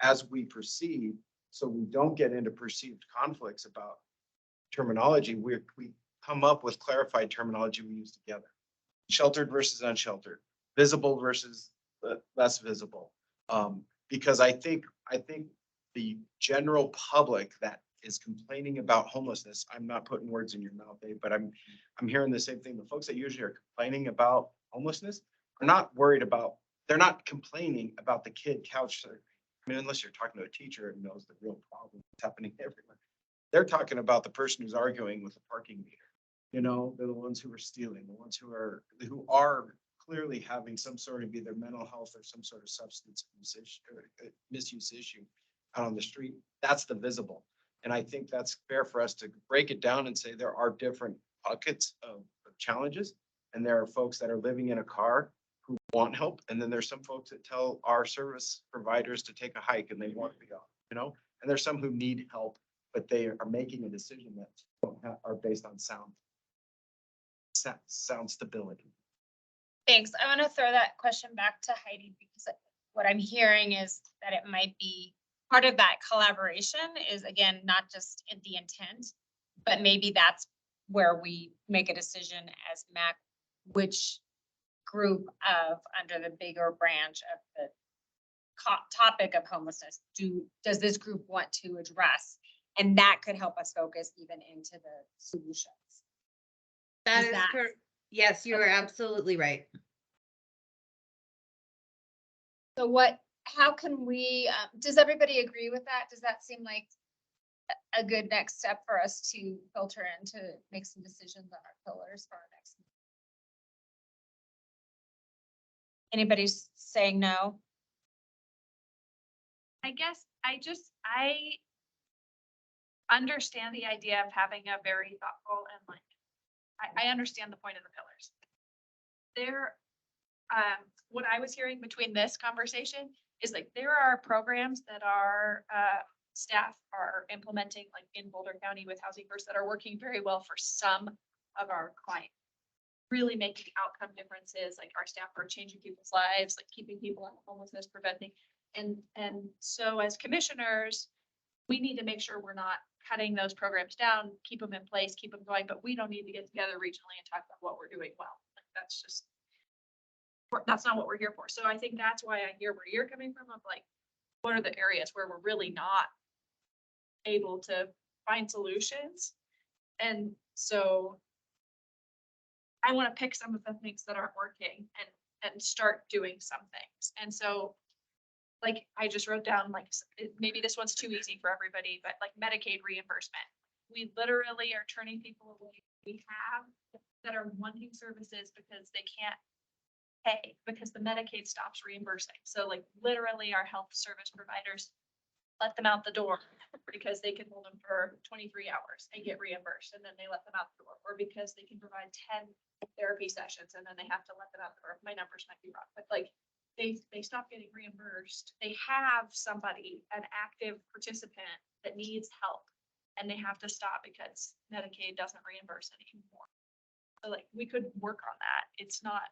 as we proceed, so we don't get into perceived conflicts about terminology, we come up with clarified terminology we use together. Sheltered versus unsheltered, visible versus less visible. Because I think the general public that is complaining about homelessness, I'm not putting words in your mouth, Dave, but I'm hearing the same thing. The folks that usually are complaining about homelessness are not worried about, they're not complaining about the kid couch surfing. I mean, unless you're talking to a teacher and knows the real problem that's happening everywhere. They're talking about the person who's arguing with the parking meter. You know, they're the ones who are stealing, the ones who are clearly having some sort of either mental health or some sort of substance misuse issue out on the street. That's the visible. And I think that's fair for us to break it down and say there are different buckets of challenges. And there are folks that are living in a car who want help. And then there's some folks that tell our service providers to take a hike and they want to be off, you know, and there's some who need help, but they are making a decision that are based on sound stability. Thanks. I want to throw that question back to Heidi because what I'm hearing is that it might be part of that collaboration is, again, not just in the intent, but maybe that's where we make a decision as MACC, which group of under the bigger branch of the topic of homelessness does this group want to address? And that could help us focus even into the solutions. That is correct. Yes, you are absolutely right. So how can we, does everybody agree with that? Does that seem like a good next step for us to filter in to make some decisions on our pillars for our next meeting? Anybody's saying no? I guess I understand the idea of having a very thoughtful and I understand the point of the pillars. What I was hearing between this conversation is like, there are programs that our staff are implementing like in Boulder County with Housing First that are working very well for some of our clients. Really making outcome differences, like our staff are changing people's lives, like keeping people out of homelessness, preventing. And so as commissioners, we need to make sure we're not cutting those programs down, keep them in place, keep them going, but we don't need to get together regionally and talk about what we're doing well. Like that's not what we're here for. So I think that's why I hear where you're coming from of like, what are the areas where we're really not able to find solutions? And so I want to pick some of the things that aren't working and start doing some things. And so like I just wrote down, like maybe this one's too easy for everybody, but like Medicaid reimbursement. We literally are turning people away. We have that are wanting services because they can't pay because the Medicaid stops reimbursing. So like literally our health service providers let them out the door because they can hold them for 23 hours and get reimbursed, and then they let them out the door, or because they can provide 10 therapy sessions and then they have to let them out the door. My numbers might be wrong, but like they stop getting reimbursed. They have somebody, an active participant that needs help, and they have to stop because Medicaid doesn't reimburse anymore. So like we could work on that. It's not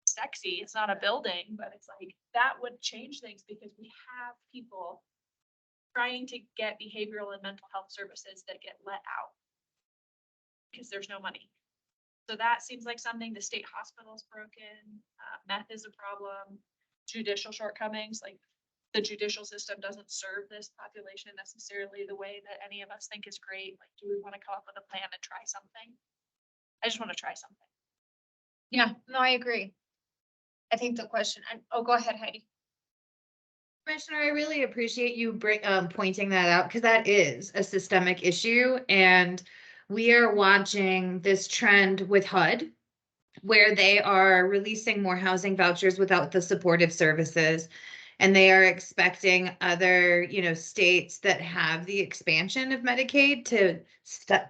sexy, it's not a building, but it's like that would change things because we have people trying to get behavioral and mental health services that get let out because there's no money. So that seems like something. The state hospital is broken. Meth is a problem. judicial shortcomings, like the judicial system doesn't serve this population necessarily the way that any of us think is great. Like, do we want to come up with a plan and try something? I just want to try something. Yeah, no, I agree. I think the question, oh, go ahead, Heidi. Commissioner, I really appreciate you pointing that out because that is a systemic issue. And we are watching this trend with HUD where they are releasing more housing vouchers without the supportive services. And they are expecting other, you know, states that have the expansion of Medicaid to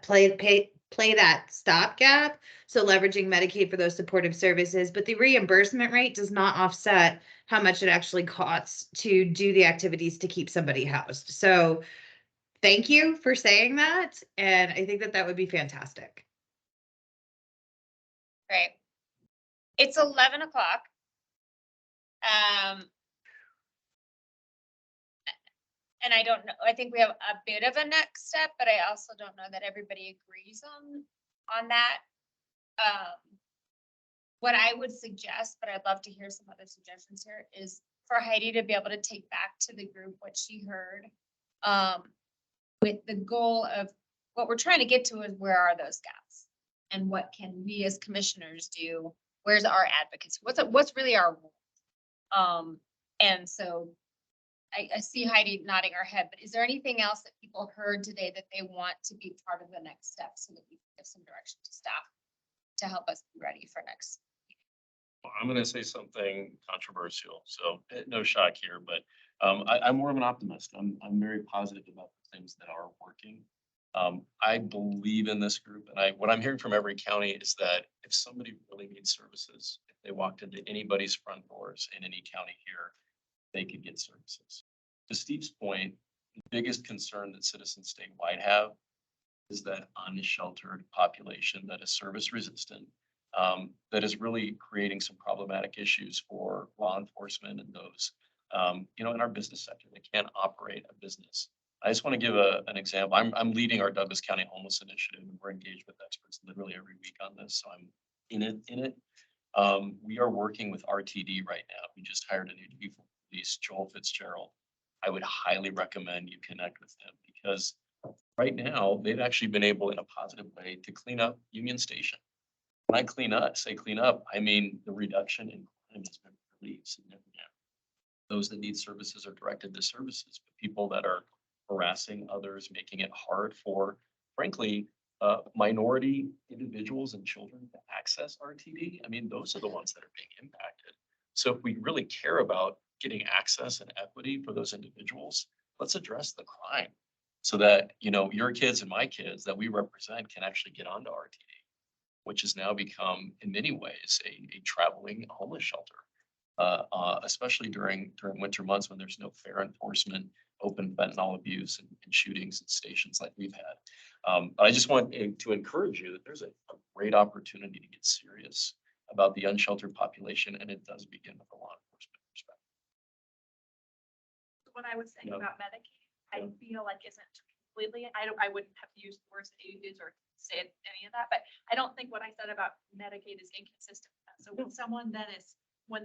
play that stopgap. So leveraging Medicaid for those supportive services, but the reimbursement rate does not offset how much it actually costs to do the activities to keep somebody housed. So thank you for saying that. And I think that that would be fantastic. Great. It's 11 o'clock. And I don't know, I think we have a bit of a next step, but I also don't know that everybody agrees on that. What I would suggest, but I'd love to hear some other suggestions here, is for Heidi to be able to take back to the group what she heard. With the goal of what we're trying to get to is where are those gaps? And what can we as commissioners do? Where's our advocacy? What's really our role? And so I see Heidi nodding her head, but is there anything else that people heard today that they want to be part of the next step so that we give some direction to staff to help us be ready for next? Well, I'm going to say something controversial, so no shock here, but I'm more of an optimist. I'm very positive about the things that are working. I believe in this group, and what I'm hearing from every county is that if somebody really needs services, if they walked into anybody's front doors in any county here, they could get services. To Steve's point, the biggest concern that citizens statewide have is that unsheltered population that is service resistant, that is really creating some problematic issues for law enforcement and those, in our business sector. They can't operate a business. I just want to give an example. I'm leading our Douglas County Homeless Initiative, and we're engaged with experts literally every week on this. So I'm in it. We are working with RTD right now. We just hired a new chief of police, Joel Fitzgerald. I would highly recommend you connect with him because right now they've actually been able in a positive way to clean up Union Station. When I say clean up, I mean the reduction in crime has been really significant. Those that need services are directed to services, but people that are harassing others, making it hard for, frankly, minority individuals and children to access RTD. I mean, those are the ones that are being impacted. So if we really care about getting access and equity for those individuals, let's address the crime so that, your kids and my kids that we represent can actually get onto RTD, which has now become in many ways a traveling homeless shelter, especially during winter months when there's no fair enforcement, open fentanyl abuse and shootings at stations like we've had. But I just want to encourage you that there's a great opportunity to get serious about the unsheltered population, and it does begin with a law enforcement perspective. What I was saying Yeah. about Medicaid, I feel like isn't completely, I wouldn't have used the words that you used or said any of that, but I don't think what I said about Medicaid is inconsistent. So when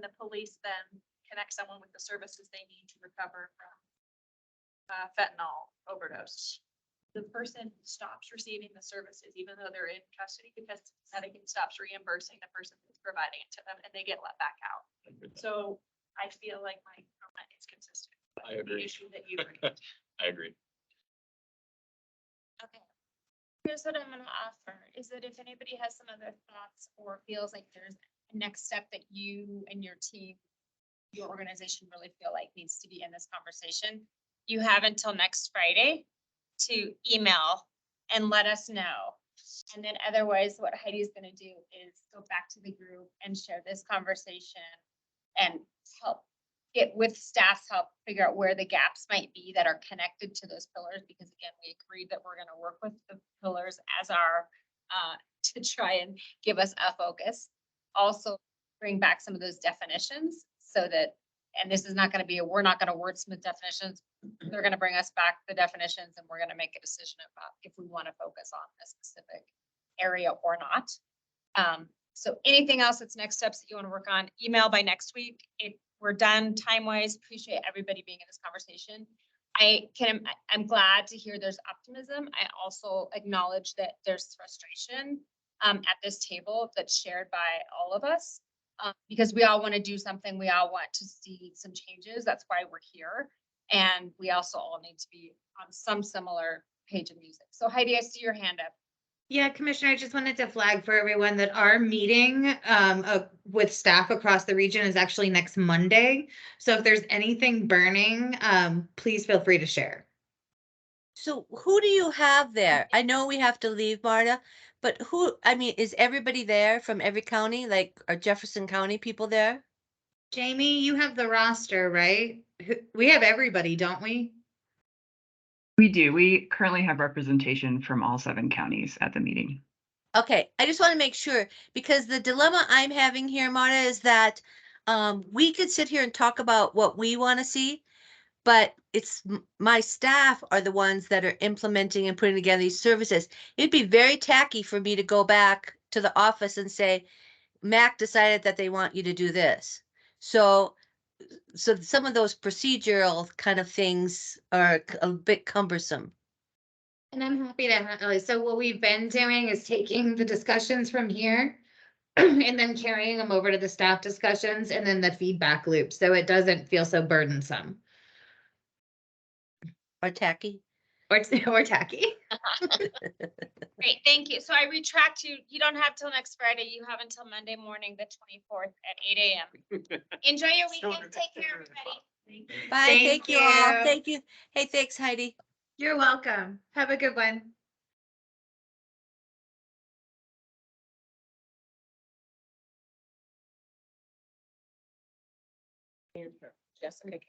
the police then connect someone with the services they need to recover from fentanyl overdose, the person stops receiving the services even though they're in custody because Medicaid stops reimbursing the person who's providing it to them and they get let back out. So I feel like my comment is consistent. I agree. The issue that you bring. I agree. Okay. Here's what I'm gonna offer, is that if anybody has some other thoughts or feels like there's a next step that you and your team, your organization really feel like needs to be in this conversation, you have until next Friday to email and let us know. And then otherwise, what Heidi's gonna do is go back to the group and share this conversation and help get with staff's help, figure out where the gaps might be that are connected to those pillars, because again, we agreed that we're gonna work with the pillars as our, to try and give us a focus. Also bring back some of those definitions so that, and this is not gonna be, we're not gonna wordsmith definitions. They're gonna bring us back the definitions and we're gonna make a decision about if we wanna focus on a specific area or not. So anything else that's next steps that you wanna work on, email by next week. we're done time-wise. Appreciate everybody being in this conversation. I'm glad to hear there's optimism. I also acknowledge that there's frustration at this table that's shared by all of us. Because we all want to do something. We all want to see some changes. That's why we're here. And we also all need to be on some similar page of music. So Heidi, I see your hand up. Yeah, Commissioner, I just wanted to flag for everyone that our meeting with staff across the region is actually next Monday. So if there's anything burning, please feel free to share. So who do you have there? I know we have to leave, Marta, but who, I mean, is everybody there from every county? Like, are Jefferson County people there? Jamie, you have the roster, right? We have everybody, don't we? We do. We currently have representation from all 7 counties at the meeting. Okay, I just want to make sure, because the dilemma I'm having here, Marta, is that we could sit here and talk about what we want to see, but it's my staff are the ones that are implementing and putting together these services. It'd be very tacky for me to go back to the office and say, MACC decided that they want you to do this. So some of those procedural kind of things are a bit cumbersome. And I'm happy to, so what we've been doing is taking the discussions from here and then carrying them over to the staff discussions and then the feedback loop, so it doesn't feel so burdensome. Or tacky. Or tacky. Great, thank you. So I retract you. You don't have till next Friday. You have until Monday morning, the 24th at 8 a.m. Enjoy your weekend. Take care, everybody. Bye, thank you all. Thank you. Hey, thanks, Heidi. You're welcome. Have a good one. Jessica Campbell.